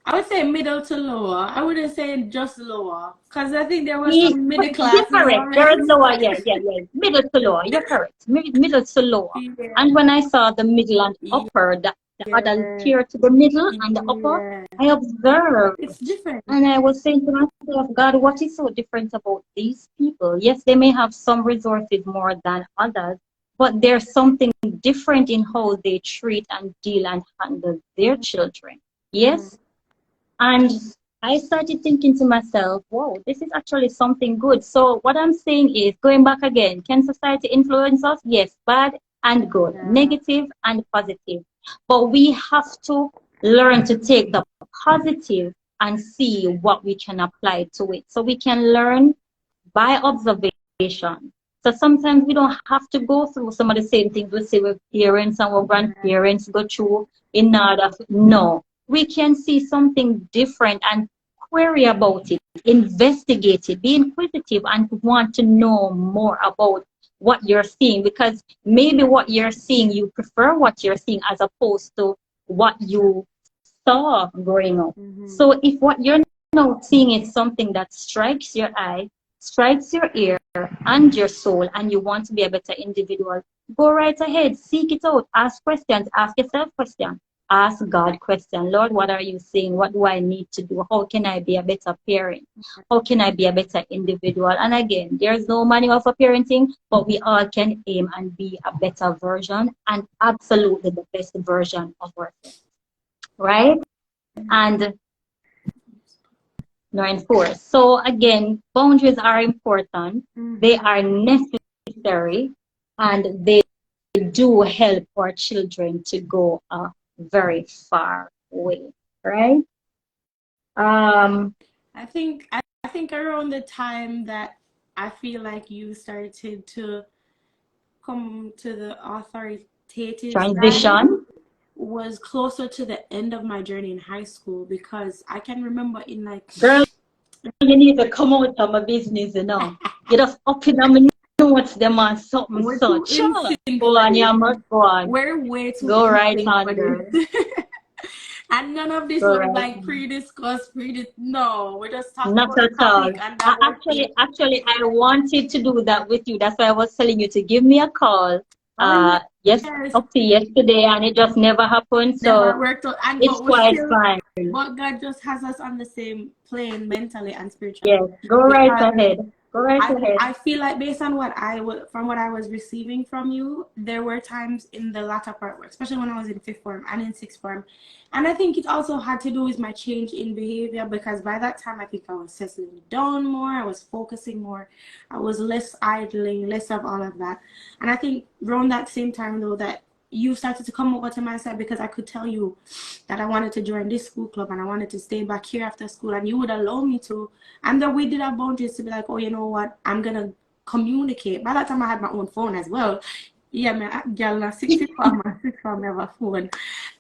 I would say middle to lower. I wouldn't say just lower. Because I think there was some middle You're classes correct. There is already. lower, yeah. Middle to lower. You're correct. Middle to lower. Yeah. And when I saw the middle and upper, the other Yeah. tier to the middle and the upper, Yeah. I observed. It's different. And I was saying to myself, God, what is so different about these people? Yes, they may have some resources more than others, but there's something different in how they treat and deal and handle their children. Yes? And I started thinking to myself, whoa, this is actually something good. So what I'm saying is, going back again, can society influence us? Yes, bad and good, negative and positive. But we have to learn to take the positive and see what we can apply to it. So we can learn by observation. So sometimes we don't have to go through some of the same things we see with parents and our grandparents go through in order. No, we can see something different and query about it, investigate it, be inquisitive and want to know more about what you're seeing, because maybe what you're seeing, you prefer what you're seeing as opposed to what you saw growing up. So if what you're now seeing is something that strikes your eye, strikes your ear and your soul, and you want to be a better individual, go right ahead, seek it out, ask questions, ask yourself questions, ask God questions. Lord, what are you saying? What do I need to do? How can I be a better parent? How can I be a better individual? And again, there's no manual for parenting, but we all can aim and be a better version and absolutely the best version of ourselves, right? And reinforce. So again, boundaries are important. They are necessary, and they do help our children to go a very far way, right? I think around the time that I feel like you started to come to the authoritative side Transition. was closer to the end of my journey in high school, because I can remember in like Girl, you need to come out of my business, You just up in my notes them on something we're so too in go on, you must go on. We're way too Go in right sync on, for girl. this. And none of this Go was right like on. pre-discussed, no, we're just talking Not about the at all. topic and that was it. Actually, I wanted to do that with you. That's why I was telling you to give me a call. Oh Yes, yes, up to yesterday, and it just never happened. never So worked out, and it's but we're quite still, fine. but God just has us on the same plane mentally and spiritually, Yes, go right because ahead. Go right ahead. I feel like based on from what I was receiving from you, there were times in the latter part, especially when I was in fifth form and in sixth form, and I think it also had to do with my change in behavior, because by that time I think I was settling down more, I was focusing more, I was less idling, less of all of that, and I think around that same time though that you started to come over to my side, because I could tell you that I wanted to join this school club and I wanted to stay back here after school, and you would allow me to. And then we did have boundaries to be like, oh, you know what? I'm gonna communicate. By that time, I had my own phone as well. Yeah, man, girl, na 64, my 64 never phone,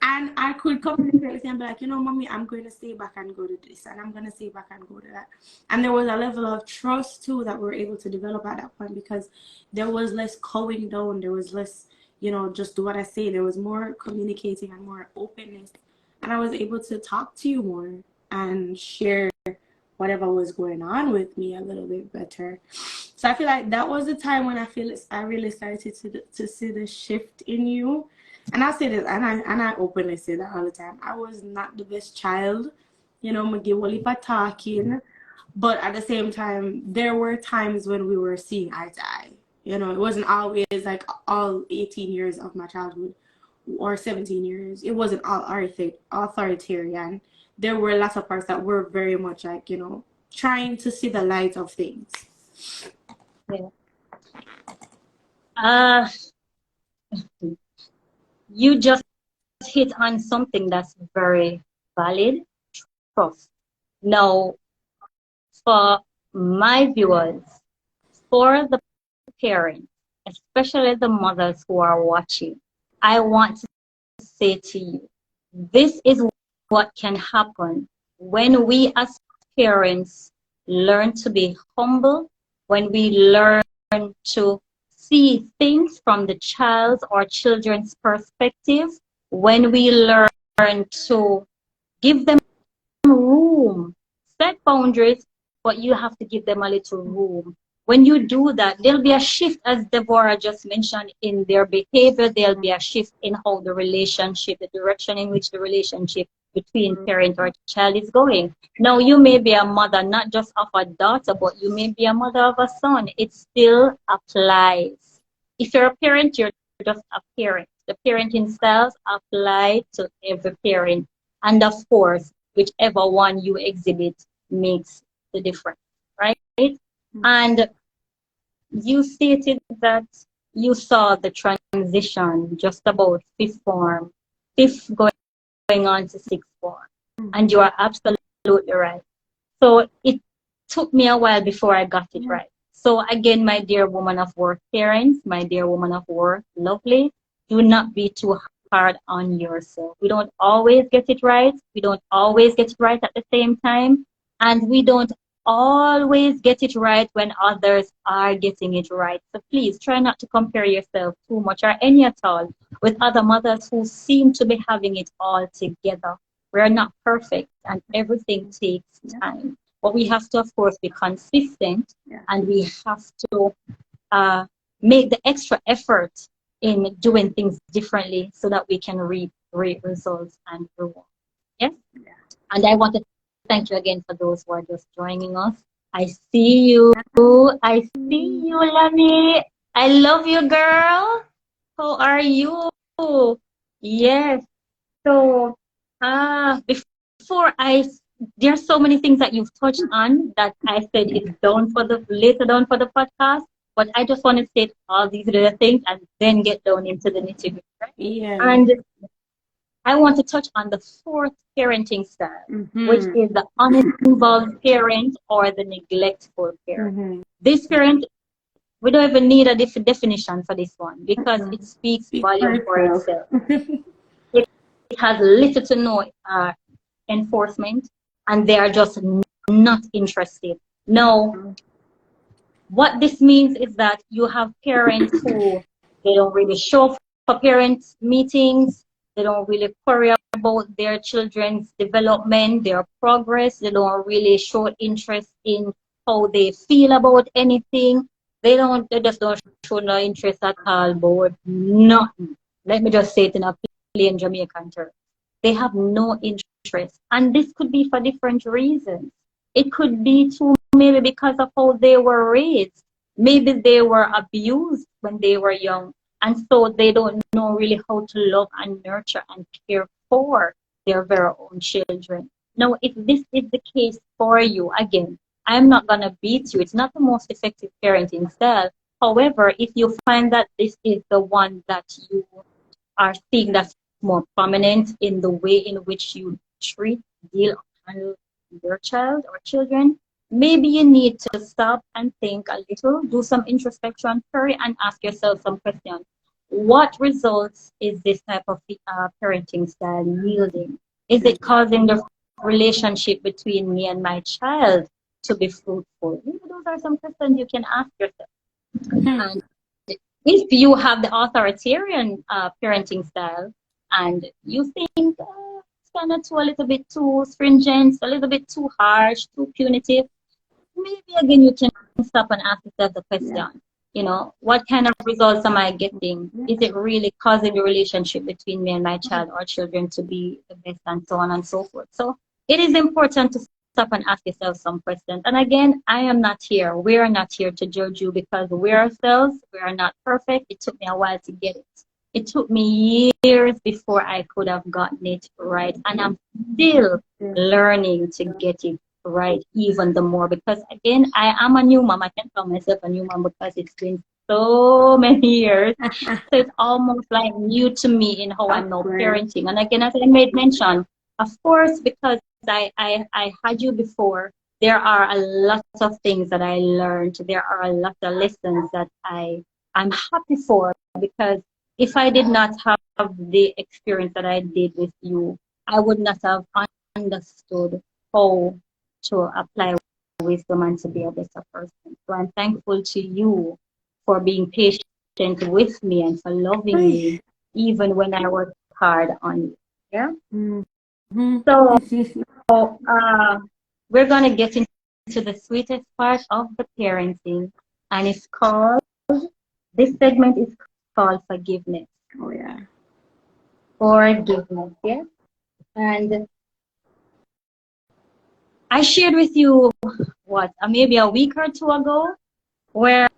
and I could communicate with him and be like, you know, mommy, I'm going to stay back and go to this, and I'm going to stay back and go to that. And there was a level of trust too that we were able to develop at that point, because there was less calling down, there was less, just do what I say. There was more communicating and more openness, and I was able to talk to you more and share whatever was going on with me a little bit better. So I feel like that was the time when I really started to see the shift in you. And I say this, and I openly say that all the time. I was not the best child. you know, me give a lip of talking, but at the same time, there were times when we were seeing eye to eye. You know, it wasn't always like all 18 years of my childhood or 17 years. It wasn't all authoritarian. There were lots of parts that were very much like, you know, trying to see the light of things. Yeah. You just hit on something that's very valid. Trust. Now, for my viewers, for the parents, especially the mothers who are watching, I want to say to you, this is what can happen when we as parents learn to be humble, when we learn to see things from the child's or children's perspective, when we learn to give them room, set boundaries, but you have to give them a little room. When you do that, there'll be a shift, as Deborah just mentioned, in their behavior. There'll be a shift in how the relationship, the direction in which the relationship between parent or child is going. Now, you may be a mother, not just of a daughter, but you may be a mother of a son. It still applies. If you're a parent, you're just a parent. The parenting styles apply to every parent. And of course, whichever one you exhibit makes the difference, right? And you stated that you saw the transition just about fifth going on to sixth form, and you are absolutely right. So it took me a while before I got it right. So again, my dear woman of work parents, my dear woman of work, lovely, do not be too hard on yourself. We don't always get it right. We don't always get it right at the same time. And we don't always get it right when others are getting it right. So please try not to compare yourself too much or any at all with other mothers who seem to be having it all together. We're not perfect and everything takes time. But we have to, of course, be consistent and we have to make the extra effort in doing things differently so that we can reap great results and reward. Yes? Yeah? And I want to thank you again for those who are just joining us. I see you. I see you, Lani. I love you, girl. How are you? Yes. So, before there's so many things that you've touched on that I said is down for the later down for the podcast. But I just want to state all these little things and then get down into the nitty-gritty. Right? Yeah. And I want to touch on the fourth parenting style, which is the uninvolved parent or the neglectful parent. This parent, we don't even need a definition for this one because it speaks volume for itself. It has little to no enforcement, and they are just not interested. Now, what this means is that you have parents who they don't really show up for parent meetings. They don't really worry about their children's development, their progress. They don't really show interest in how they feel about anything. They just don't show no interest at all about nothing. Let me just say it in a plain Jamaican term. They have no interest. And this could be for different reasons. It could be too maybe because of how they were raised. Maybe they were abused when they were young. And so they don't know really how to love and nurture and care for their very own children. Now, if this is the case for you, again, I'm not going to beat you. It's not the most effective parenting style. However, if you find that this is the one that you are seeing that's more prominent in the way in which you treat, deal, handle your child or children, maybe you need to stop and think a little, do some introspection, query, and ask yourself some questions. What results is this type of parenting style yielding? Is it causing the relationship between me and my child to be fruitful? Maybe those are some questions you can ask yourself. And if you have the authoritarian parenting style and you think it's kind of a little bit too stringent, a little bit too harsh, too punitive, maybe again you can stop and ask yourself the question, you know, what kind of results am I getting? Is it really causing the relationship between me and my child or children to be the best, and so on and so forth? So it is important to stop and ask yourself some questions. And again, we are not here to judge you because we ourselves, we are not perfect. It took me a while to get it. It took me years before I could have gotten it right. And I'm still learning to get it right even the more because again, I am a new mom. I can call myself a new mom because it's been so many years. So it's almost like new to me in how I'm now parenting. And again, as I made mention, of course, because I had you before, there are a lot of things that I learned. There are a lot of lessons that I'm happy for because if I did not have the experience that I did with you, I would not have understood how to apply wisdom and to be a better person. So I'm thankful to you for being patient with me and for loving me even when I worked hard on you. Yeah. Mm-hmm. So we're gonna get into the sweetest part of the parenting, and it's called. This segment is called forgiveness. Oh yeah. Forgiveness. Yeah. And I shared with you maybe a week or two ago, where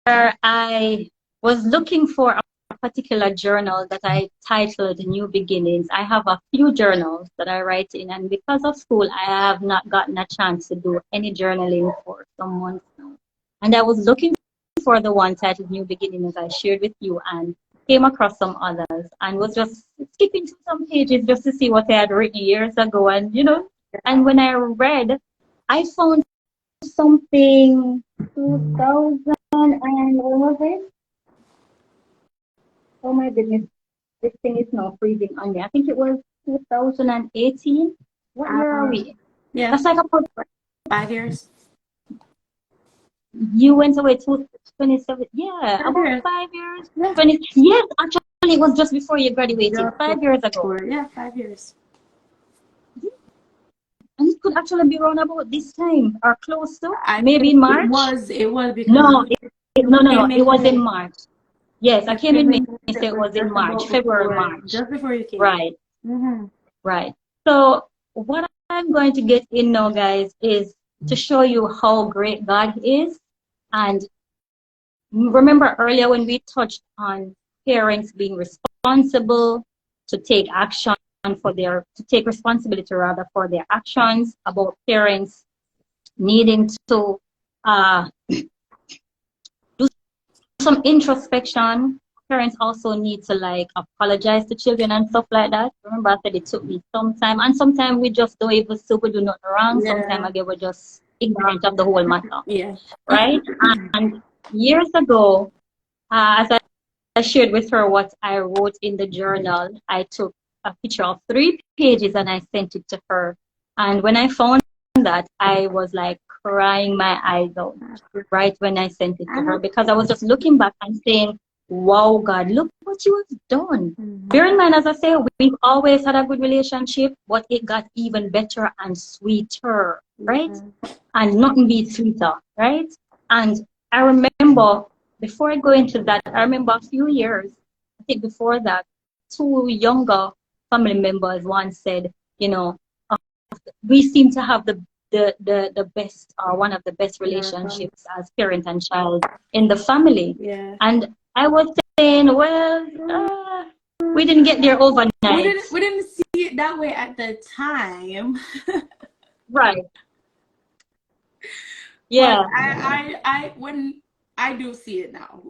I was looking for a particular journal that I titled New Beginnings. I have a few journals that I write in, and because of school, I have not gotten a chance to do any journaling for some months now. And I was looking for the one titled New Beginnings I shared with you and came across some others and was just skipping through some pages just to see what I had written years ago. And, and when I read, I found something 2000 and what was it? Oh my goodness, this thing is now freezing on me. I think it was 2018. What year are we? Yeah. That's like about 5 years. You went away to 27. Yeah, about 5 years. Yeah. 20. Yes, actually, it was just before you graduated. 5 years ago. Yeah, 5 years. And it could actually be around about this time or close to. Maybe in March. It was because no. It was in March. Yes, I came in May, so it was in March, February, March. Just before you came. Right. Mm-hmm. Right. So what I'm going to get in now, guys, is to show you how great God is. And remember earlier when we touched on parents being responsible to take action to take responsibility rather for their actions, about parents needing to do some introspection. Parents also need to apologize to children and stuff like that. Remember I said it took me some time, and sometimes we just don't even see we do nothing wrong. Yeah. Sometimes again we're just ignorant of the whole matter. Yeah. Right? And years ago, as I shared with her what I wrote in the journal, I took a picture of 3 pages and I sent it to her. And when I found that, I was like crying my eyes out right when I sent it to her, because I was just looking back and saying, wow, God, look what you have done. Mm-hmm. Bear in mind, as I say, we've always had a good relationship, but it got even better and sweeter, right? Mm-hmm. And nothing beats sweeter, right? And I remember, before I go into that, I remember a few years, I think before that, 2 younger family members once said, we seem to have the best, or one of the best relationships as parent and child in the family. Yeah. And I was saying, well, we didn't get there overnight. We didn't see it that way at the time. Right. Yeah. But when I do see it now.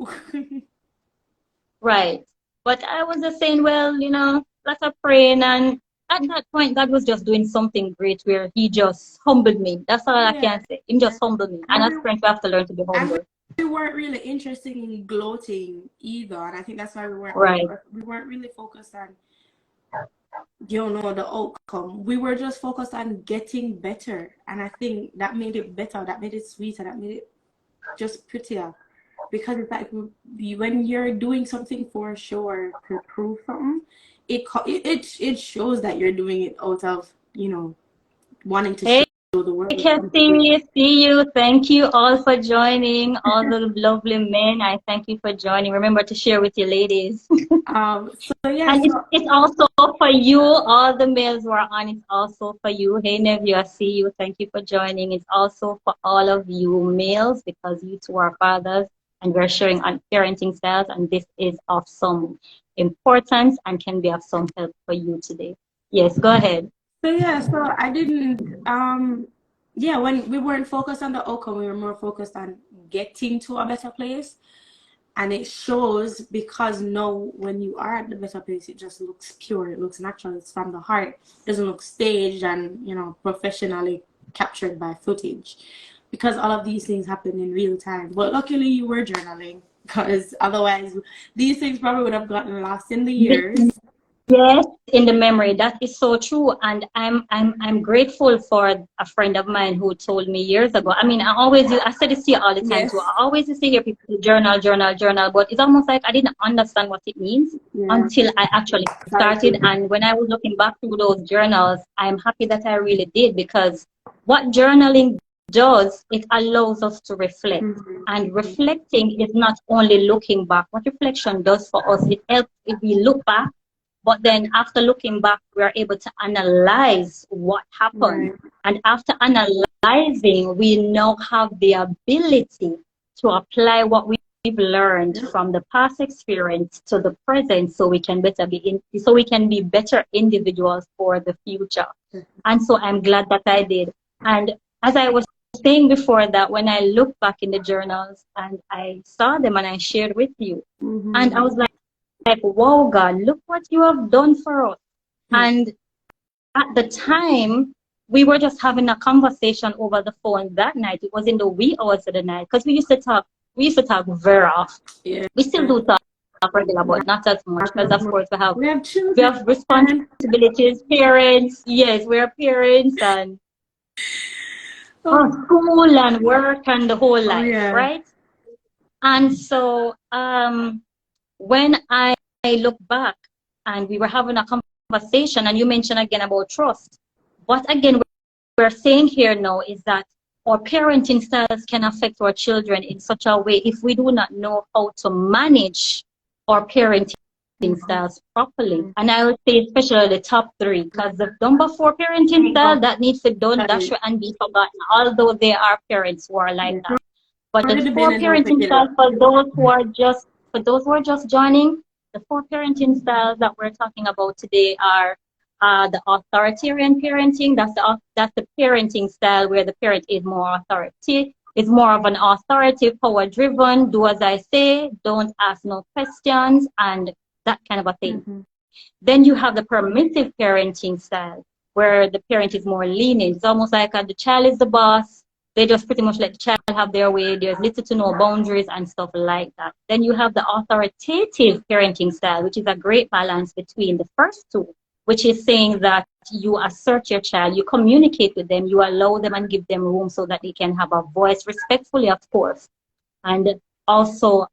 Right. But I was just saying, well, lots of praying, and at that point, God was just doing something great where He just humbled me. That's all I can say. He just humbled me. And as parents, we have to learn to be humble. We weren't really interested in gloating either, and I think that's why we weren't really focused on the outcome. We were just focused on getting better, and I think that made it better, that made it sweeter, that made it just prettier. Because it's like when you're doing something for sure to prove something, it shows that you're doing it out of wanting to the world. Kathy, see you. Thank you all for joining. All the lovely men, I thank you for joining. Remember to share with your ladies. So yeah, and it's also for you, all the males who are on, it's also for you. Hey, nephew, I see you. Thank you for joining. It's also for all of you males, because you two are fathers and we're sharing on parenting styles, and this is of some importance and can be of some help for you today. Yes, go ahead. So yeah, so I didn't, yeah, when we weren't focused on the outcome, we were more focused on getting to a better place. And it shows, because now when you are at the better place, it just looks pure, it looks natural, it's from the heart. It doesn't look staged and, you know, professionally captured by footage, because all of these things happen in real time. But luckily you were journaling, because otherwise these things probably would have gotten lost in the years. Yes, in the memory. That is so true. And I'm grateful for a friend of mine who told me years ago. I mean, I said this to you all the time too. I always used to hear people journal, but it's almost like I didn't understand what it means until I actually started. And when I was looking back through those journals, I'm happy that I really did, because what journaling does, it allows us to reflect. And reflecting is not only looking back. What reflection does for us, it helps if we look back. But then after looking back, we are able to analyze what happened. And after analyzing, we now have the ability to apply what we've learned from the past experience to the present, so we can be better individuals for the future. And so I'm glad that I did. And as I was saying before, that when I look back in the journals and I saw them and I shared with you, and I was like, wow, God, look what you have done for us. And at the time, we were just having a conversation over the phone that night. It was in the wee hours of the night, because we used to talk very often. We still do talk regular, but not as much, because of course we have responsibilities, parents. Yes, we're parents, and school and work and the whole life, right? And so when I look back and we were having a conversation, and you mentioned again about trust. What again we're saying here now is that our parenting styles can affect our children in such a way if we do not know how to manage our parenting styles properly. And I would say especially the top three, because the number 4 parenting style, that needs to done, dash and be forgotten, although there are parents who are like that. But the 4 parenting styles, for those who are just joining, the 4 parenting styles that we're talking about today are the authoritarian parenting. That's the parenting style where the parent is more authoritative. It's more of an authoritative, power-driven, do as I say, don't ask no questions, and that kind of a thing. Then you have the permissive parenting style, where the parent is more lenient. It's almost like the child is the boss. They just pretty much let the child have their way. There's little to no boundaries and stuff like that. Then you have the authoritative parenting style, which is a great balance between the first two, which is saying that you assert your child, you communicate with them, you allow them and give them room so that they can have a voice, respectfully, of course. And also,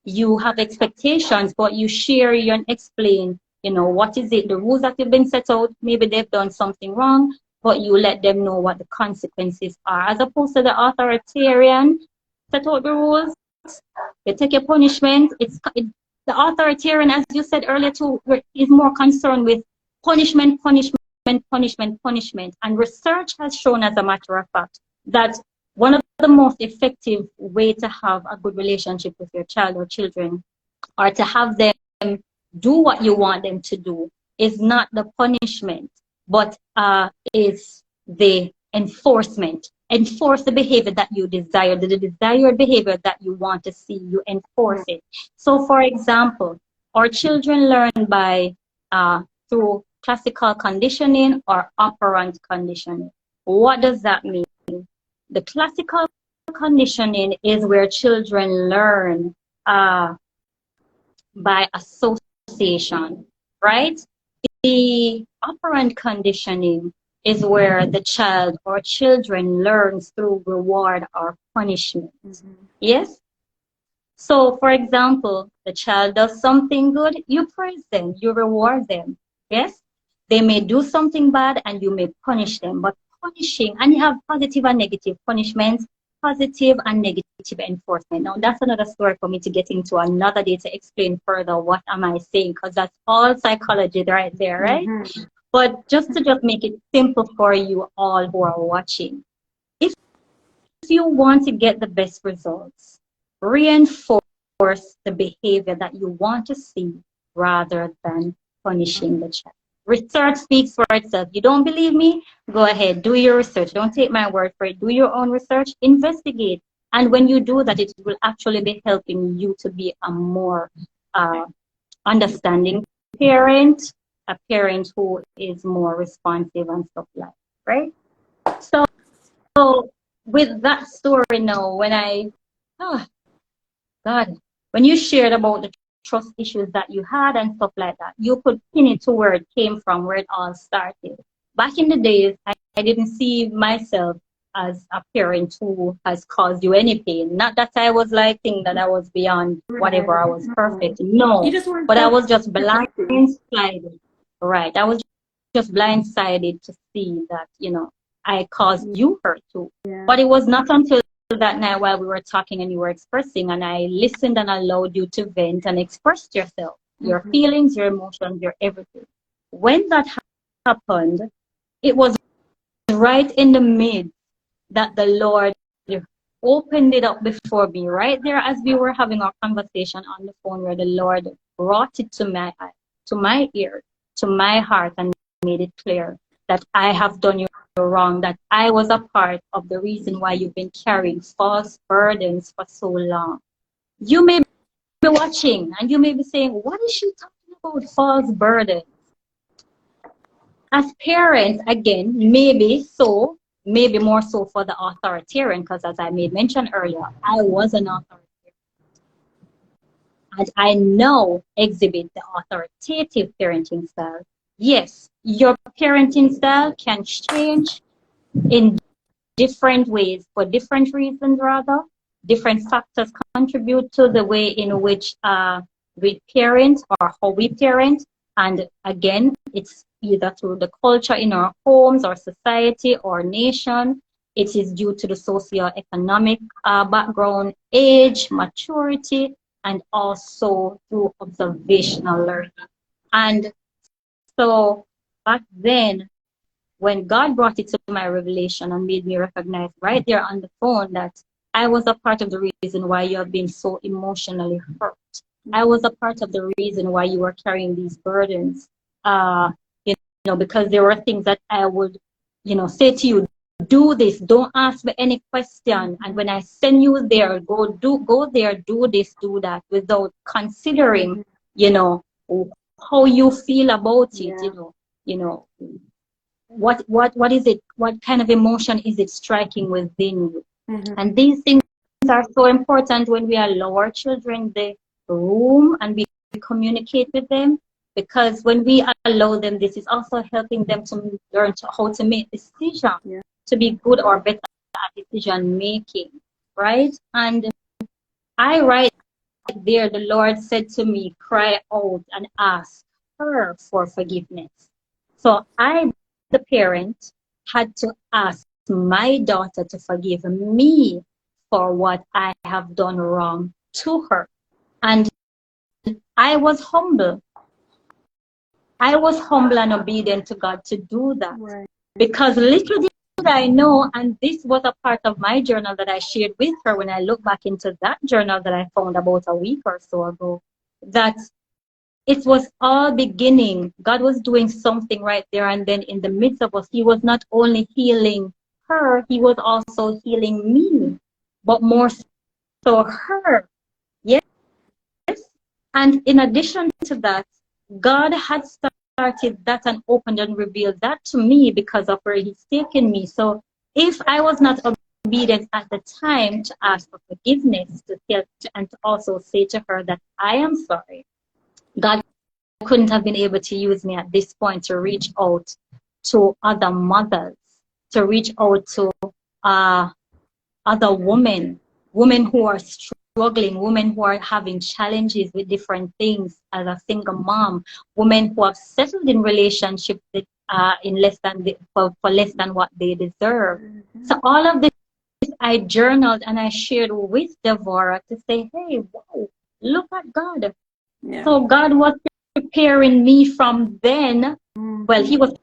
you have expectations, but you share and explain, what is it, the rules that have been set out. Maybe they've done something wrong, but you let them know what the consequences are. As opposed to the authoritarian, set out the rules, you take your punishment. The authoritarian, as you said earlier too, is more concerned with punishment. And research has shown, as a matter of fact, that one of the most effective way to have a good relationship with your child or children, or to have them do what you want them to do, is not the punishment, but is the enforcement. Enforce the behavior that you desire, the desired behavior that you want to see, you enforce it. So, for example, our children learn by through classical conditioning or operant conditioning. What does that mean? The classical conditioning is where children learn by association, right? The operant conditioning is where the child or children learns through reward or punishment. Yes? So, for example, the child does something good, you praise them, you reward them. Yes? They may do something bad and you may punish them. But punishing, and you have positive and negative punishments, positive and negative enforcement. Now, that's another story for me to get into another day to explain further what am I saying, because that's all psychology right there, right? But just to just make it simple for you all who are watching, if you want to get the best results, reinforce the behavior that you want to see rather than punishing the child. Research speaks for itself. You don't believe me? Go ahead, do your research. Don't take my word for it. Do your own research, investigate. And when you do that, it will actually be helping you to be a more understanding parent, a parent who is more responsive and stuff like that, right? So with that story now, when you shared about the trust issues that you had and stuff like that, you could pin it to where it came from, where it all started. Back in the days, I didn't see myself as a parent who has caused you any pain. Not that I was like thinking that I was beyond whatever, I was perfect. No, but I was just blindsided. Right. I was just blindsided to see that, I caused you hurt too. But it was not until that night while we were talking and you were expressing, and I listened and allowed you to vent and express yourself, your feelings, your emotions, your everything. When that happened, it was right in the midst that the Lord opened it up before me, right there as we were having our conversation on the phone, where the Lord brought it to my ear, to my heart, and made it clear that I have done you wrong, that I was a part of the reason why you've been carrying false burdens for so long. You may be watching and you may be saying, what is she talking about, false burdens? As parents, again, maybe more so for the authoritarian, because as I made mention earlier, I was an authoritarian. And I now exhibit the authoritative parenting style. Yes, your parenting style can change in different ways for different reasons, rather. Different factors contribute to the way in which we parent or how we parent. And again, it's either through the culture in our homes or society or nation. It is due to the socioeconomic background, age, maturity, and also through observational learning. And so back then, when God brought it to my revelation and made me recognize right there on the phone that I was a part of the reason why you have been so emotionally hurt. I was a part of the reason why you were carrying these burdens. Because there were things that I would, say to you, do this, don't ask me any question. And when I send you there, go there, do this, do that, without considering, how you feel about it, what is it, what kind of emotion is it striking within you? And these things are so important when we allow our children the room and we communicate with them, because when we allow them, this is also helping them to learn how to make decisions, to be good or better at decision making, right? And right there, the Lord said to me, cry out and ask her for forgiveness. So I, the parent, had to ask my daughter to forgive me for what I have done wrong to her. And I was humble. I was humble and obedient to God to do that. Right. Because little did I know, and this was a part of my journal that I shared with her when I look back into that journal that I found about a week or so ago, that it was all beginning. God was doing something right there and then in the midst of us. He was not only healing her, he was also healing me, but more so her. Yes. And in addition to that, God had started that and opened and revealed that to me because of where he's taken me. So if I was not obedient at the time to ask for forgiveness, and to also say to her that I am sorry, God couldn't have been able to use me at this point to reach out to other mothers, to reach out to other women who are struggling, women who are having challenges with different things as a single mom, women who have settled in relationships in less than for less than what they deserve. So all of this I journaled and I shared with Devorah to say, hey, wow, look at God. Yeah. So God was preparing me from then. Well, he was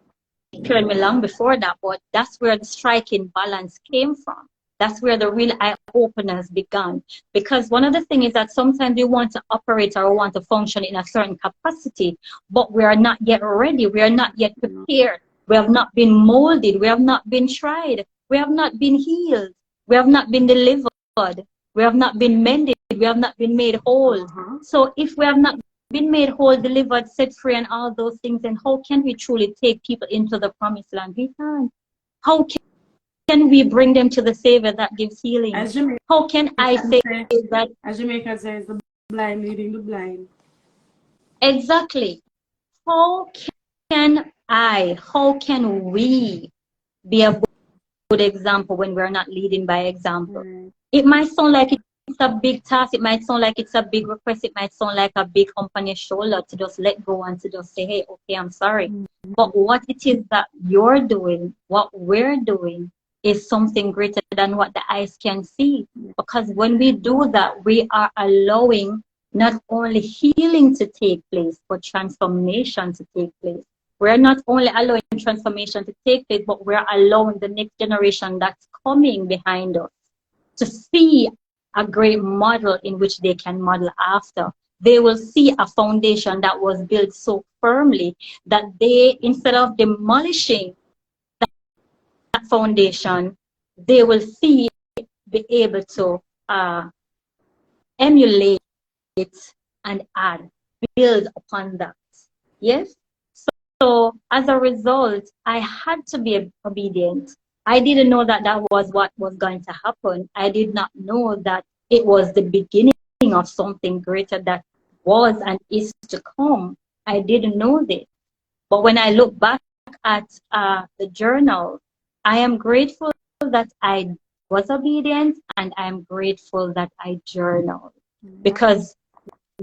preparing me long before that, but that's where the striking balance came from. That's where the real eye openers began. Because one of the things is that sometimes we want to operate or want to function in a certain capacity, but we are not yet ready. We are not yet prepared. We have not been molded. We have not been tried. We have not been healed. We have not been delivered. We have not been mended. We have not been made whole. So if we have not been made whole, delivered, set free, and all those things, then how can we truly take people into the promised land? We can't. How can we bring them to the Savior that gives healing? How can I say that? As Jamaica says, the blind leading the blind. Exactly. How can we be a good example when we're not leading by example? It might sound like it's a big task. It might sound like it's a big request. It might sound like a big hump on your shoulder to just let go and to just say, hey, okay, I'm sorry. But what it is that you're doing, what we're doing, is something greater than what the eyes can see. Because when we do that, we are allowing not only healing to take place, but transformation to take place. We're not only allowing transformation to take place, but we're allowing the next generation that's coming behind us to see a great model in which they can model after. They will see a foundation that was built so firmly that they, instead of demolishing that foundation, they will be able to emulate it and build upon that. Yes? So as a result, I had to be obedient. I didn't know that that was what was going to happen. I did not know that it was the beginning of something greater that was and is to come. I didn't know this. But when I look back at the journal, I am grateful that I was obedient, and I am grateful that I journaled. Because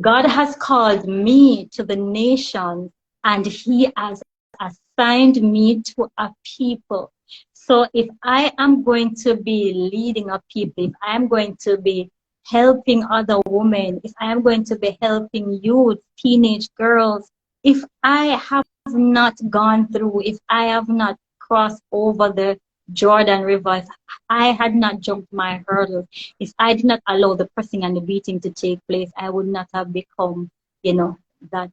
God has called me to the nations, and He has assigned me to a people. So if I am going to be leading a people, if I am going to be helping other women, if I am going to be helping youth, teenage girls, if I have not gone through, if I have not crossed over the Jordan River, if I had not jumped my hurdles, if I did not allow the pressing and the beating to take place, I would not have become, that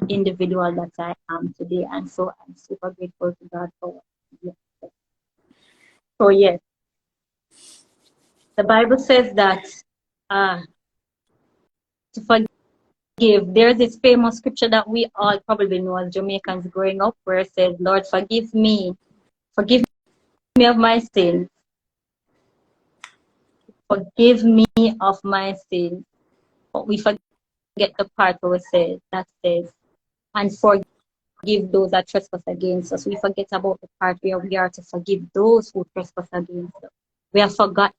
individual that I am today. And so I'm super grateful to God for it. So yes, the Bible says that to forgive. There's this famous scripture that we all probably know as Jamaicans growing up, where it says, Lord, forgive me of my sins. Forgive me of my sins. But we forget the part where it says, and forgive those that trespass against us. We forget about the part where we are to forgive those who trespass against us. We have forgotten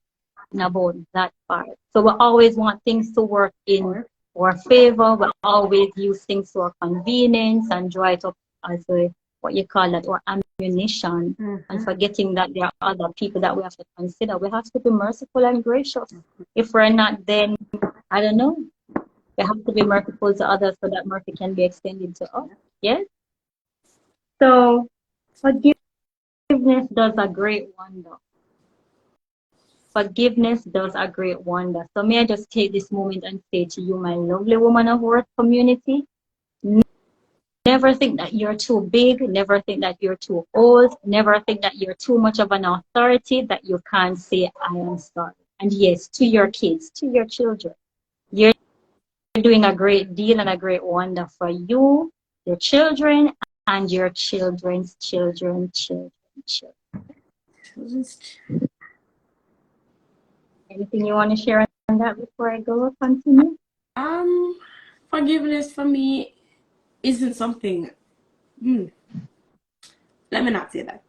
about that part. So we always want things to work in our favor. We always use things to our convenience and draw it up as what you call that, or ammunition, and forgetting that there are other people that we have to consider. We have to be merciful and gracious. If we're not, then I don't know. We have to be merciful to others so that mercy can be extended to us. Yes? So forgiveness does a great wonder. Forgiveness does a great wonder. So may I just take this moment and say to you, my lovely woman of worth community, never think that you're too big. Never think that you're too old. Never think that you're too much of an authority that you can't say, I am sorry. And yes, to your kids, to your children, you're doing a great deal and a great wonder for you, your children, and your children's children. Anything you want to share on that before I go? Continue. Forgiveness for me isn't something. Let me not say that.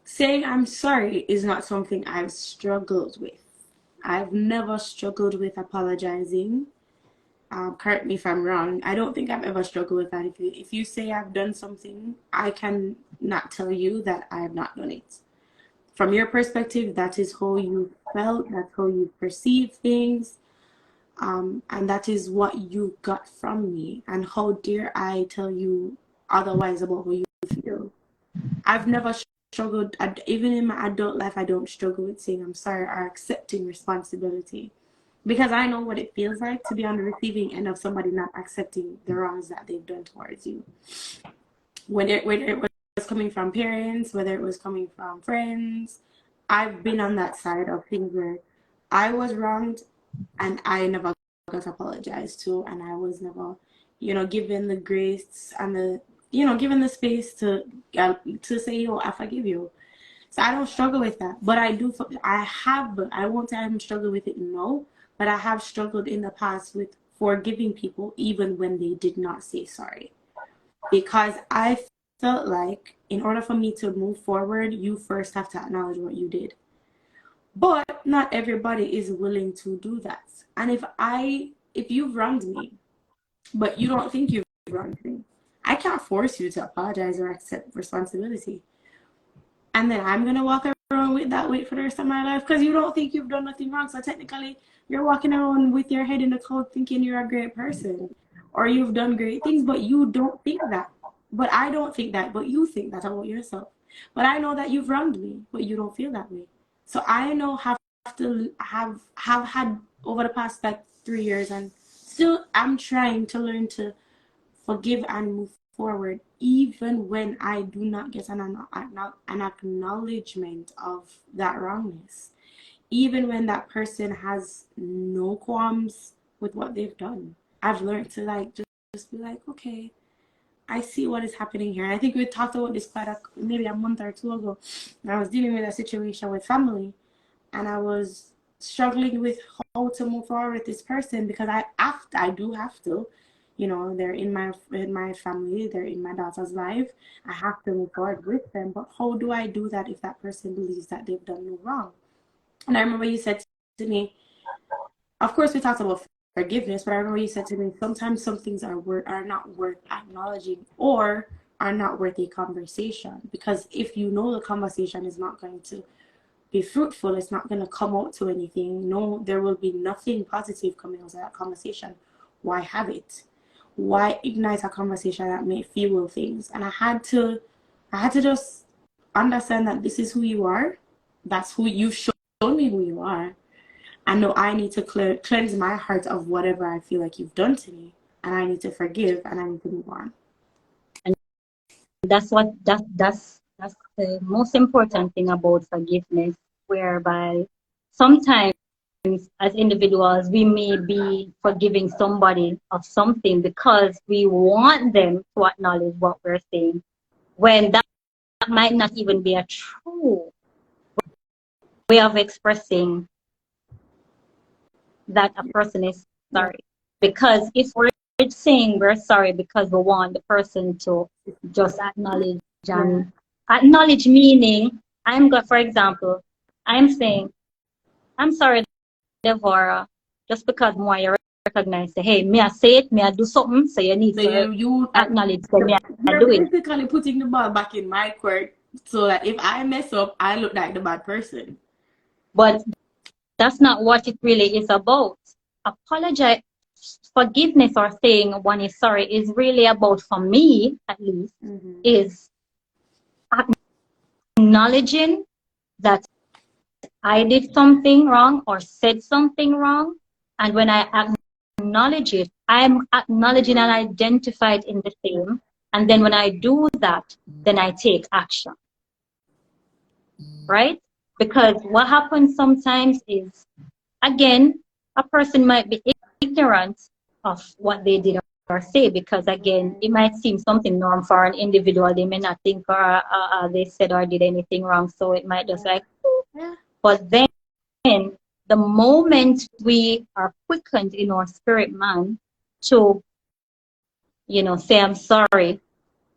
Saying I'm sorry is not something I've struggled with. I've never struggled with apologizing. correct me if I'm wrong. I don't think I've ever struggled with that. If you say I've done something, I can not tell you that I have not done it. From your perspective, that is how you felt, that's how you perceive things, and that is what you got from me. And how dare I tell you otherwise about how you feel? I've never struggled, even in my adult life, I don't struggle with saying I'm sorry or accepting responsibility. Because I know what it feels like to be on the receiving end of somebody not accepting the wrongs that they've done towards you. Whether it was coming from parents, whether it was coming from friends, I've been on that side of things where I was wronged and I never got apologized to, and I was never, given the grace and given the space to say, "Oh, I forgive you." So I don't struggle with that, but I do. I won't say I haven't struggled with it, no, but I have struggled in the past with forgiving people even when they did not say sorry, because I felt like in order for me to move forward, you first have to acknowledge what you did. But not everybody is willing to do that. And if you've wronged me, but you don't think you've wronged me, I can't force you to apologize or accept responsibility. And then I'm going to walk around with that weight for the rest of my life because you don't think you've done nothing wrong. So technically, you're walking around with your head in the cloud thinking you're a great person or you've done great things, but you don't think that. But I don't think that, but you think that about yourself. But I know that you've wronged me, but you don't feel that way. So I know have had over the past like 3 years, and still I'm trying to learn to forgive and move forward, even when I do not get an acknowledgement of that wrongness, even when that person has no qualms with what they've done. I've learned to just be like, okay, I see what is happening here. And I think we talked about this maybe a month or two ago. I was dealing with a situation with family, and I was struggling with how to move forward with this person because I do have to, they're in my family, they're in my daughter's life. I have to move forward with them. But how do I do that if that person believes that they've done no wrong? And I remember you said to me, of course we talked about forgiveness, but I remember you said to me, sometimes some things are not worth acknowledging or are not worth a conversation, because if you know the conversation is not going to be fruitful, it's not going to come out to anything, no, there will be nothing positive coming out of that conversation. Why have it? Why ignite a conversation that may fuel things? And I had to just understand that this is who you are. That's who you've shown me who you are. I know I need to cleanse my heart of whatever I feel like you've done to me, and I need to forgive, and I need to move on. And that's the most important thing about forgiveness, whereby sometimes as individuals we may be forgiving somebody of something because we want them to acknowledge what we're saying, when that might not even be a true way of expressing that a person is sorry. Because if we're saying we're sorry because we want the person to just acknowledge, and acknowledge meaning, for example, I'm saying, I'm sorry, Devorah, just because more you recognize, say, hey, me I say it, me I do something, so you need to acknowledge, so me I do it. You're basically putting the ball back in my court so that if I mess up, I look like the bad person. But that's not what it really is about. Apologize, forgiveness, or saying one is sorry is really about, for me at least, is acknowledging that I did something wrong or said something wrong. And when I acknowledge it, I'm acknowledging and identified in the same. And then when I do that, then I take action. Right? Because what happens sometimes is, again, a person might be ignorant of what they did or say, because again, it might seem something normal for an individual. They may not think or they said or did anything wrong, so it might just like, but then the moment we are quickened in our spirit man to, say I'm sorry,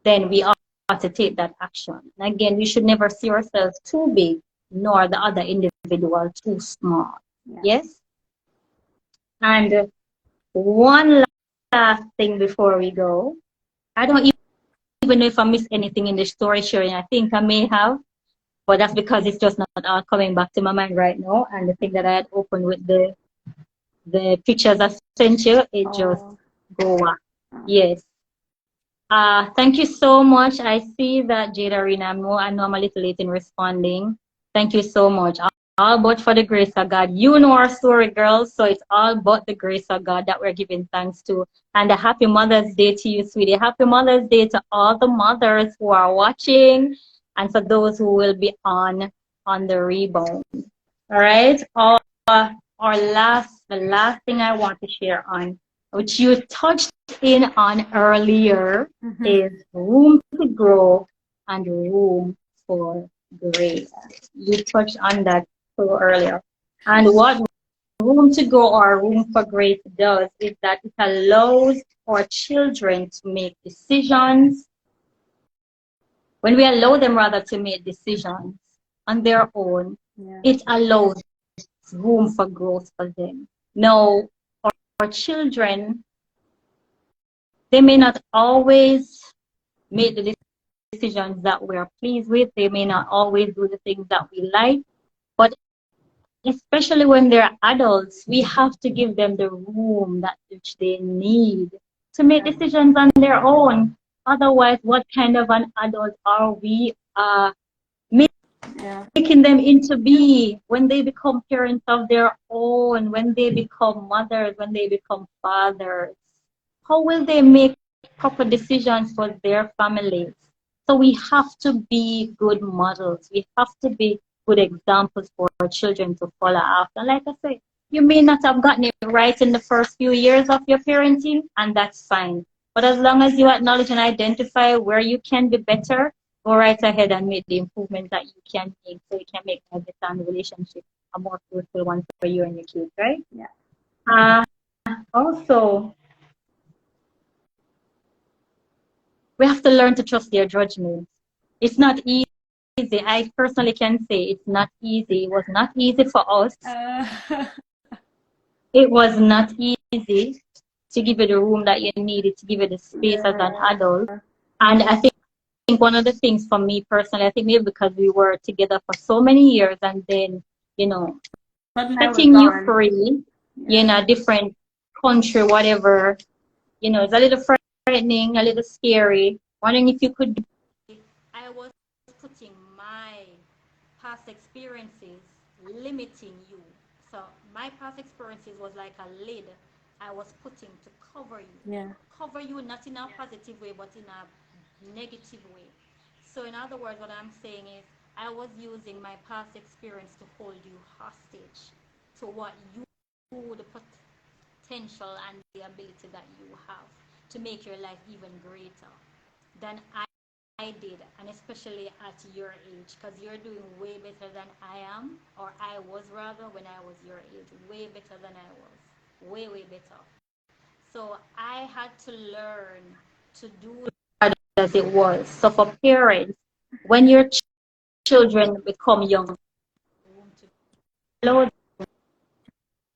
then we ought to take that action. And again, we should never see ourselves too big, nor the other individual too small. Yes? And one last thing before we go. I don't even know if I missed anything in the story sharing. I think I may have, but that's because it's just not all coming back to my mind right now. And the thing that I had opened with the pictures I sent you, it just go up. Yes. Thank you so much. I see that Jada Rina, I know I'm a little late in responding. Thank you so much. All but for the grace of God. You know our story, girls, so it's all but the grace of God that we're giving thanks to. And a happy Mother's Day to you, sweetie. Happy Mother's Day to all the mothers who are watching and for those who will be on the rebound. All right. The last thing I want to share on, which you touched in on earlier, is room to grow and room for grace. You touched on that so earlier. And what room to grow or room for grace does is that it allows our children to make decisions. When we allow them rather to make decisions on their own, it allows room for growth for them. Now, our children, they may not always make the decisions that we're pleased with. They may not always do the things that we like. But especially when they're adults, we have to give them the room that which they need to make decisions on their own. Otherwise, what kind of an adult are we making them into be when they become parents of their own, when they become mothers, when they become fathers? How will they make proper decisions for their families? So we have to be good models. We have to be good examples for our children to follow after. Like I said, you may not have gotten it right in the first few years of your parenting, and that's fine. But as long as you acknowledge and identify where you can be better, go right ahead and make the improvements that you can make so you can make a better relationship, a more fruitful one for you and your kids, right? Yeah. Also, we have to learn to trust their judgment. It's not easy. I personally can say it's not easy. It was not easy for us. It was not easy to give you the room that you needed, to give you the space as an adult. And I think one of the things for me personally, I think maybe because we were together for so many years and then, setting you free, different country, whatever, it's a little frightening, a little scary. Wondering if you could. I was putting my past experiences limiting you. So my past experiences was like a lid I was putting to cover you. Cover you not in a positive way, but in a negative way. So in other words, what I'm saying is I was using my past experience to hold you hostage to what you, the potential and the ability that you have to make your life even greater than I did, and especially at your age, because you're doing way better than I am, or I was rather when I was your age, way better than I was, way better. So I had to learn to do as it was. So for parents, when your children become young, allow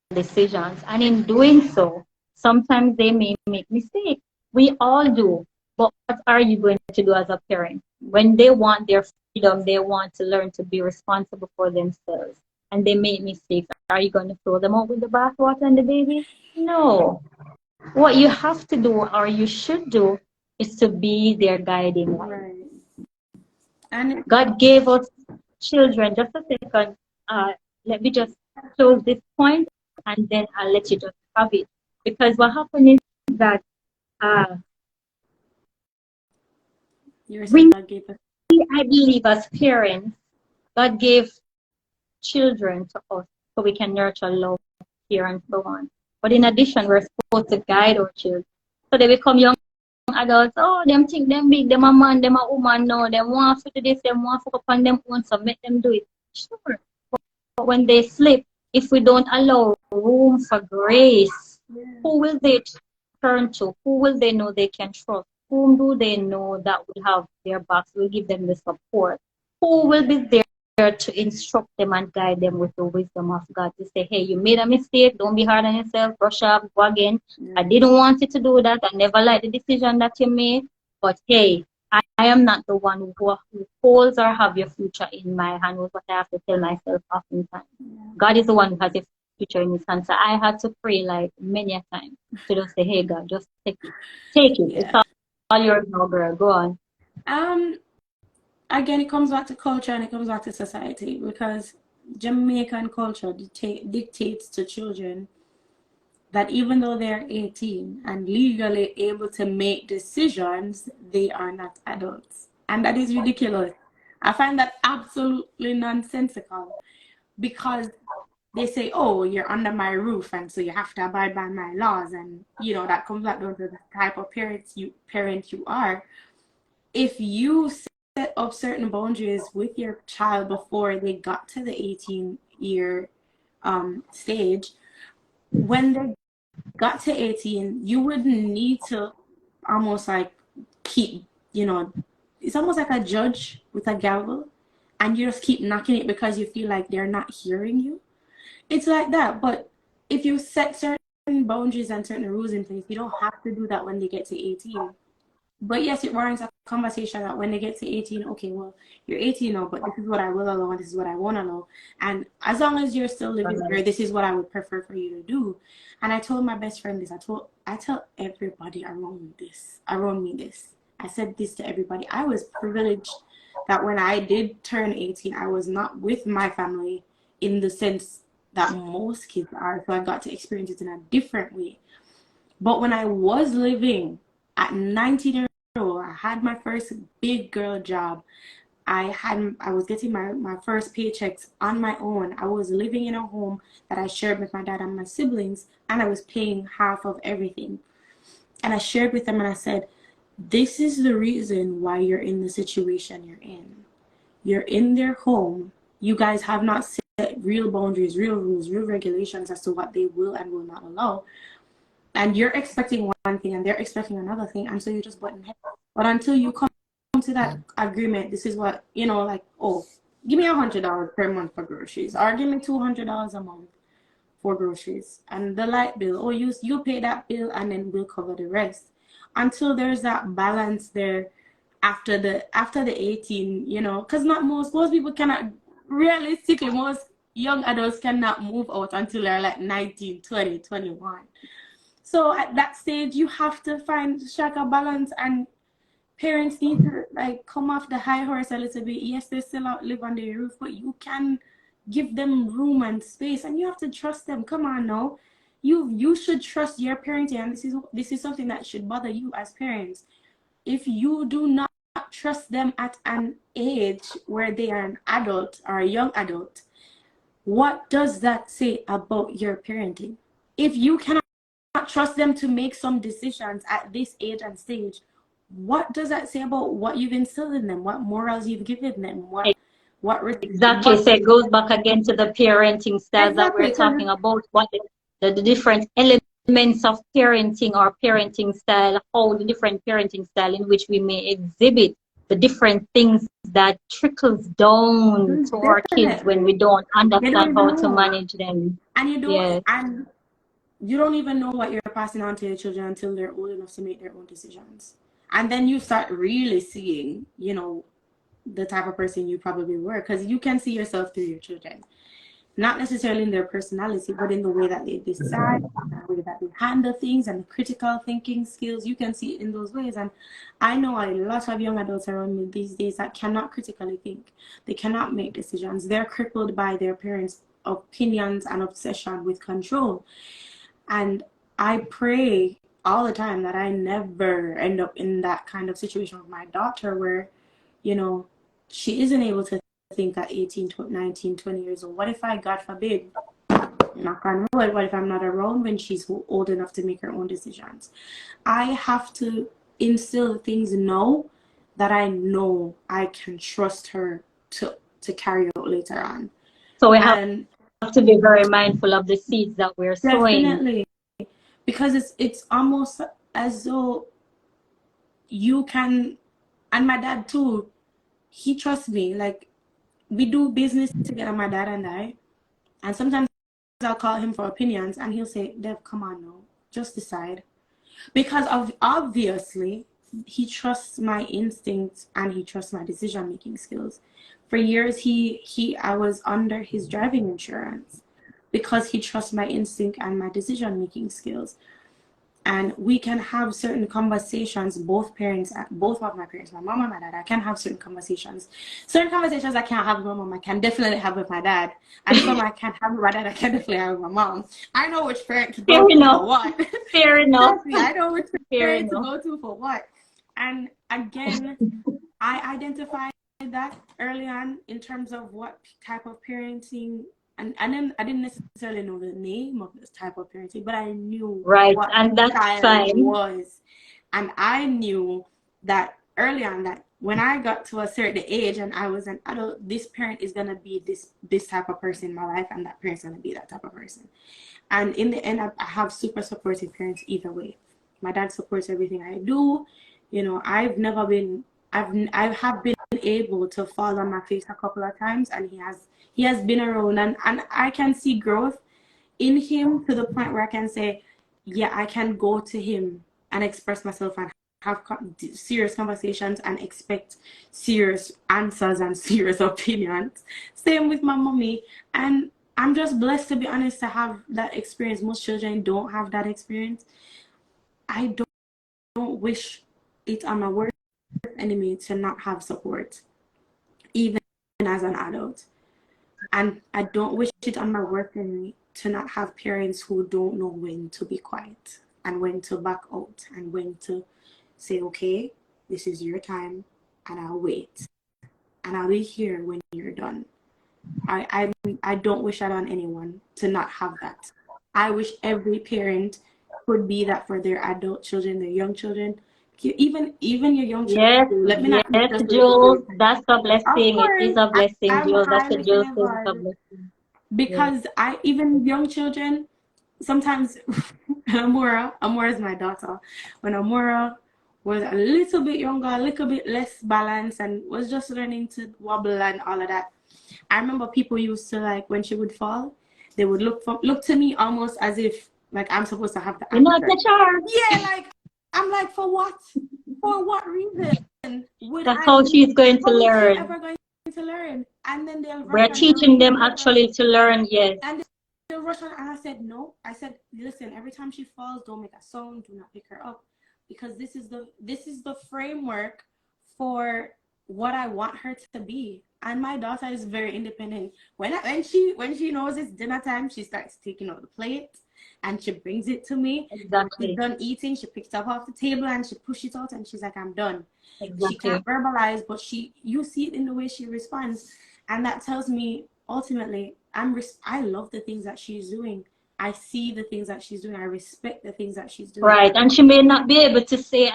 decisions, and in doing so, sometimes they may make mistakes. We all do. But what are you going to do as a parent? When they want their freedom, they want to learn to be responsible for themselves, and they make mistakes. Are you going to throw them out with the bathwater and the baby? No. What you have to do, or you should do, is to be their guiding light. Right. And God gave us children. Just a second. Let me just close this point, and then I'll let you just have it. Because what happened is that I believe as parents, God gave children to us so we can nurture, love, care, and so on. But in addition, we're supposed to guide our children. So they become young adults. Oh, them think them big, them a man, them a woman. No, them want to do this, them want to focus on them own, so make them do it. Sure. But when they slip, if we don't allow room for grace, who will they turn to? Who will they know they can trust? Whom do they know that will have their backs, will give them the support? Who will be there to instruct them and guide them with the wisdom of God to say, hey, you made a mistake, don't be hard on yourself, brush off, go again. Yeah. I didn't want you to do that. I never liked the decision that you made. But hey, I am not the one who holds or have your future in my hand, was what I have to tell myself oftentimes. Yeah. God is the one who has your future in his hand. So I had to pray like many a time to just say, hey, God, just take it. Take it. Yeah. It's all yours now, girl. Go on. Again, it comes back to culture and it comes back to society, because Jamaican culture dictates to children that even though they're 18 and legally able to make decisions, they are not adults. And that is ridiculous. I find that absolutely nonsensical, because they say, oh, you're under my roof and so you have to abide by my laws, and that comes back down to the type of parent you are. If you set up certain boundaries with your child before they got to the 18-year stage, when they got to 18, you wouldn't need to almost like keep, it's almost like a judge with a gavel, and you just keep knocking it because you feel like they're not hearing you. It's like that. But if you set certain boundaries and certain rules in place, you don't have to do that when they get to 18. But yes, it warrants a conversation that when they get to 18, okay, well, you're 18 now, but this is what I will allow and this is what I won't allow. And as long as you're still living here, this is what I would prefer for you to do. And I told my best friend this. I tell everybody around me this. I said this to everybody. I was privileged that when I did turn 18, I was not with my family in the sense that most kids are. So I got to experience it in a different way. But when I was living at 19 years old, I had my first big girl job. I was getting my first paychecks on my own. I was living in a home that I shared with my dad and my siblings, and I was paying half of everything. And I shared with them and I said, this is the reason why you're in the situation you're in. You're in their home. You guys have not set real boundaries, real rules, real regulations as to what they will and will not allow. And you're expecting one thing and they're expecting another thing, and so you just button heads. But until you come to that agreement, this is what, like, oh, give me $100 per month for groceries, or give me $200 a month for groceries, and the light bill, oh, you pay that bill and then we'll cover the rest. Until there's that balance there after the 18, because not most people cannot, realistically, most young adults cannot move out until they're like 19, 20, 21. So at that stage, you have to strike a balance, and parents need to like come off the high horse a little bit. Yes, they still live under your roof, but you can give them room and space, and you have to trust them. Come on now, you should trust your parenting, and this is something that should bother you as parents. If you do not trust them at an age where they are an adult or a young adult, what does that say about your parenting? If you cannot trust them to make some decisions at this age and stage, what does that say about what you've instilled in them, what morals you've given them, Exactly. So it goes back again to the parenting styles that we're talking about, what the different elements of parenting or parenting style, how the different parenting style in which we may exhibit the different things that trickles down to our kids when we don't understand how to manage them. And you don't even know what you're passing on to your children until they're old enough to make their own decisions. And then you start really seeing, the type of person you probably were, because you can see yourself through your children. Not necessarily in their personality, but in the way that they decide, the way that they handle things, and the critical thinking skills. You can see it in those ways. And I know a lot of young adults around me these days that cannot critically think. They cannot make decisions. They're crippled by their parents' opinions and obsession with control. And I pray all the time that I never end up in that kind of situation with my daughter where, she isn't able to think at 18, 19, 20 years old. What if I, God forbid, knock on wood, what if I'm not around when she's old enough to make her own decisions? I have to instill things now that I know I can trust her to carry out later on. So we have to be very mindful of the seeds that we're sowing. Definitely. Because it's almost as though you can, and my dad too, he trusts me. Like, we do business together, my dad and I, and sometimes I'll call him for opinions, and he'll say, Dev, come on now, just decide. Because obviously, he trusts my instincts and he trusts my decision-making skills. For years, I was under his driving insurance because he trusts my instinct and my decision-making skills. And we can have certain conversations, both of my parents, my mom and my dad, I can have certain conversations. Certain conversations I can't have with my mom, I can definitely have with my dad. And some I can't have with my dad, I can definitely have with my mom. I know which parent to go to for what. Fair enough. I know which parent to go to for what. And again, I identified that early on in terms of what type of parenting, and I didn't necessarily know the name of this type of parenting, but I knew what and that's child was. And I knew that early on that when I got to a certain age and I was an adult, this parent is gonna be this type of person in my life, and that parent's gonna be that type of person. And in the end, I have super supportive parents either way. My dad supports everything I do. You know, I have been able to fall on my face a couple of times, and he has been around, and I can see growth in him to the point where I can say, yeah, I can go to him and express myself and have serious conversations and expect serious answers and serious opinions. Same with my mommy. And I'm just blessed, to be honest, to have that experience. Most children don't have that experience. I don't wish it on my worst enemy to not have support, even as an adult. And I don't wish it on my work enemy to not have parents who don't know when to be quiet and when to back out and when to say, okay, this is your time and I'll wait and I'll be here when you're done. I don't wish that on anyone, to not have that. I wish every parent could be that for their adult children, their young children, even your young children. Let me not just Jules, that's a blessing. It is a blessing, Jules. That's a Jules. A blessing. Because even young children, sometimes Amora is my daughter. When Amora was a little bit younger, a little bit less balanced, and was just learning to wobble and all of that, I remember people used to, like, when she would fall, they would look to me almost as if like I'm supposed to have the answer. Yeah, like I'm like, for what? For what reason would that's how she's going to learn. Ever going to learn? And then we're teaching them actually to learn. Yes. And they'll rush on, and I said no. I said, listen, every time she falls, don't make a sound, do not pick her up, because this is the framework for what I want her to be. And my daughter is very independent. When she knows it's dinner time, she starts taking out the plate and she brings it to me. Exactly. She's done eating, she picks it up off the table and she pushes it out and she's like, I'm done. Exactly. She can't verbalize, but you see it in the way she responds. And that tells me, ultimately, I love the things that she's doing. I see the things that she's doing. I respect the things that she's doing. Right. And she may not be able to say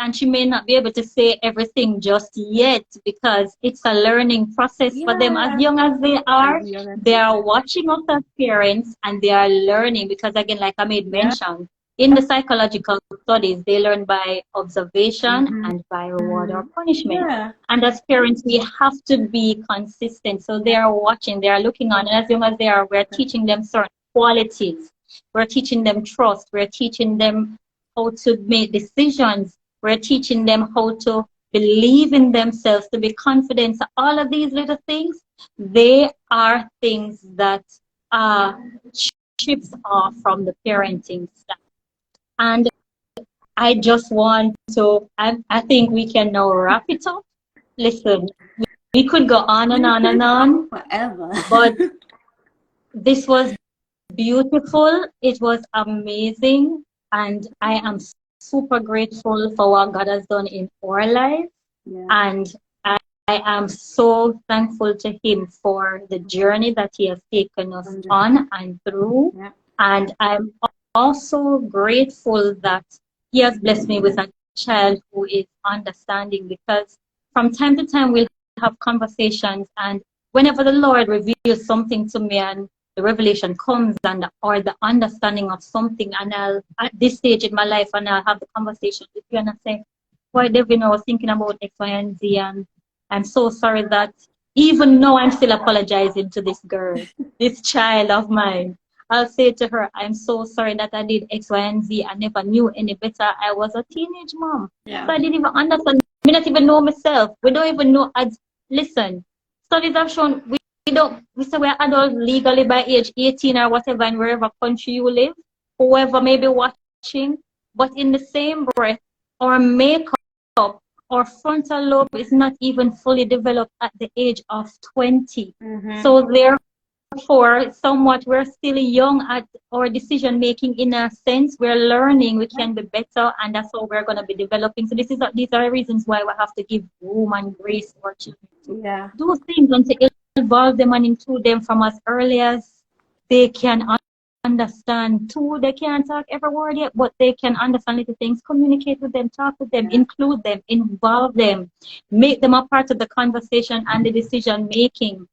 everything just yet, because it's a learning process for them. As young as they are, they are watching us as parents and they are learning, because again, like I made mention, in the psychological studies, they learn by observation and by reward or punishment. Yeah. And as parents, we have to be consistent. So they are watching, they are looking on, and as young as they are, we're teaching them certain qualities. We're teaching them trust. We're teaching them how to make decisions. We're teaching them how to believe in themselves, to be confident. So all of these little things, they are things that chips off from the parenting style. And I just want to, I think we can now wrap it up. Listen, we could go on and on and on forever, but this was beautiful. It was amazing, and I am super grateful for what God has done in our lives. And I am so thankful to Him for the journey that He has taken us on and through. And I'm also grateful that He has blessed me with a child who is understanding, because from time to time we'll have conversations, and whenever the Lord reveals something to me and the revelation comes, or the understanding of something, and I'll, at this stage in my life, and I'll have the conversation with you and I say, why, Devin, I was thinking about X, Y, and Z, and I'm so sorry that Even now, I'm still apologizing to this girl, this child of mine. I'll say to her, I'm so sorry that I did X, Y, and Z. I never knew any better. I was a teenage mom. Yeah. So I didn't even understand. We don't even know myself. We don't even know. Listen, studies have shown we say we're adults legally by age 18 or whatever in wherever country you live, whoever may be watching. But in the same breath, our makeup, our frontal lobe is not even fully developed at the age of 20. So therefore, somewhat we're still young at our decision making in a sense. We're learning, we can be better, and that's how we're going to be developing. So these are reasons why we have to give room and grace to our children to do things and to involve them and include them from as early as they can understand too. They can't talk every word yet, but they can understand little things, communicate with them, talk with them, include them, involve them, make them a part of the conversation and the decision making.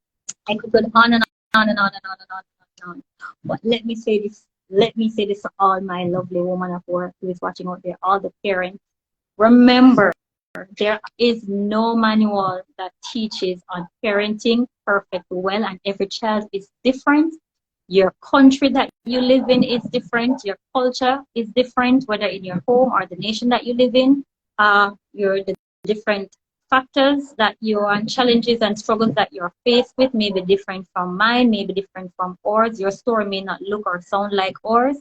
I could go on and on and on and on and on and on. But let me say this to all my lovely women of work who is watching out there, all the parents. Remember, there is no manual that teaches on parenting perfectly well, and every child is different. Your country that you live in is different. Your culture is different, whether in your home or the nation that you live in. The different factors that you and challenges and struggles that you're faced with may be different from mine, may be different from ours. Your story may not look or sound like ours,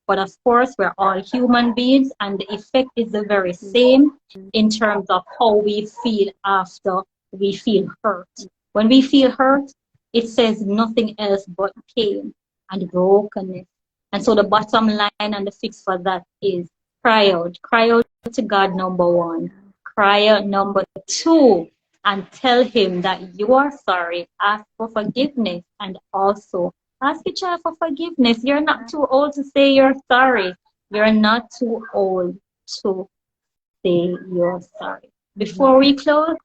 but of course, we're all human beings, and the effect is the very same in terms of how we feel after we feel hurt. When we feel hurt, it says nothing else but pain and brokenness. And so the bottom line and the fix for that is cry out. Cry out to God, number one. Cry out, number two, and tell him that you are sorry. Ask for forgiveness, and also ask your child for forgiveness. You're not too old to say you're sorry. You're not too old to say you're sorry. Before we close,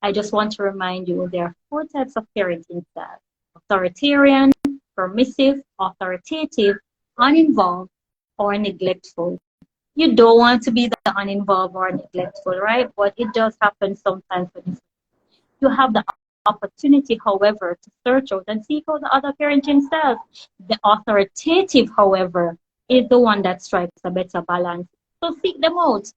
I just want to remind you there are 4 types of parenting styles: authoritarian, permissive, authoritative, uninvolved, or neglectful. You don't want to be the uninvolved or neglectful, right? But it does happen sometimes. You have the opportunity, however, to search out and seek out the other parenting styles. The authoritative, however, is the one that strikes a better balance. So seek them out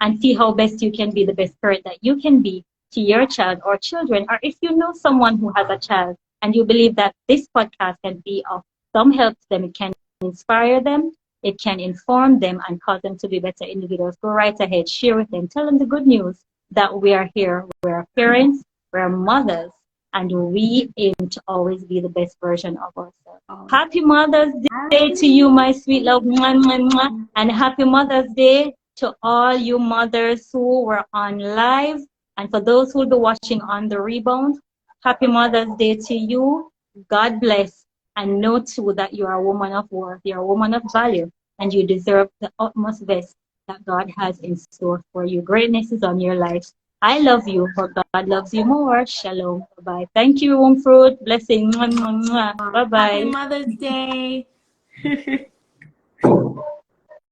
and see how best you can be the best parent that you can be to your child or children. Or if you know someone who has a child and you believe that this podcast can be of some help to them, it can inspire them, it can inform them and cause them to be better individuals, go right ahead, share with them, tell them the good news that we are here, we're parents, we're mothers, and we aim to always be the best version of ourselves. Happy Mother's Day to you, my sweet love, and happy Mother's Day to all you mothers who were on live, and for those who will be watching on the rebound, happy Mother's Day to you. God bless, and know too that you are a woman of worth, you're a woman of value, and you deserve the utmost best that God has in store for you. Greatness is on your life. I love you, but God loves you more. Shalom. Bye-bye. Thank you, Womb Fruit. Blessing. Bye-bye. Happy Mother's Day.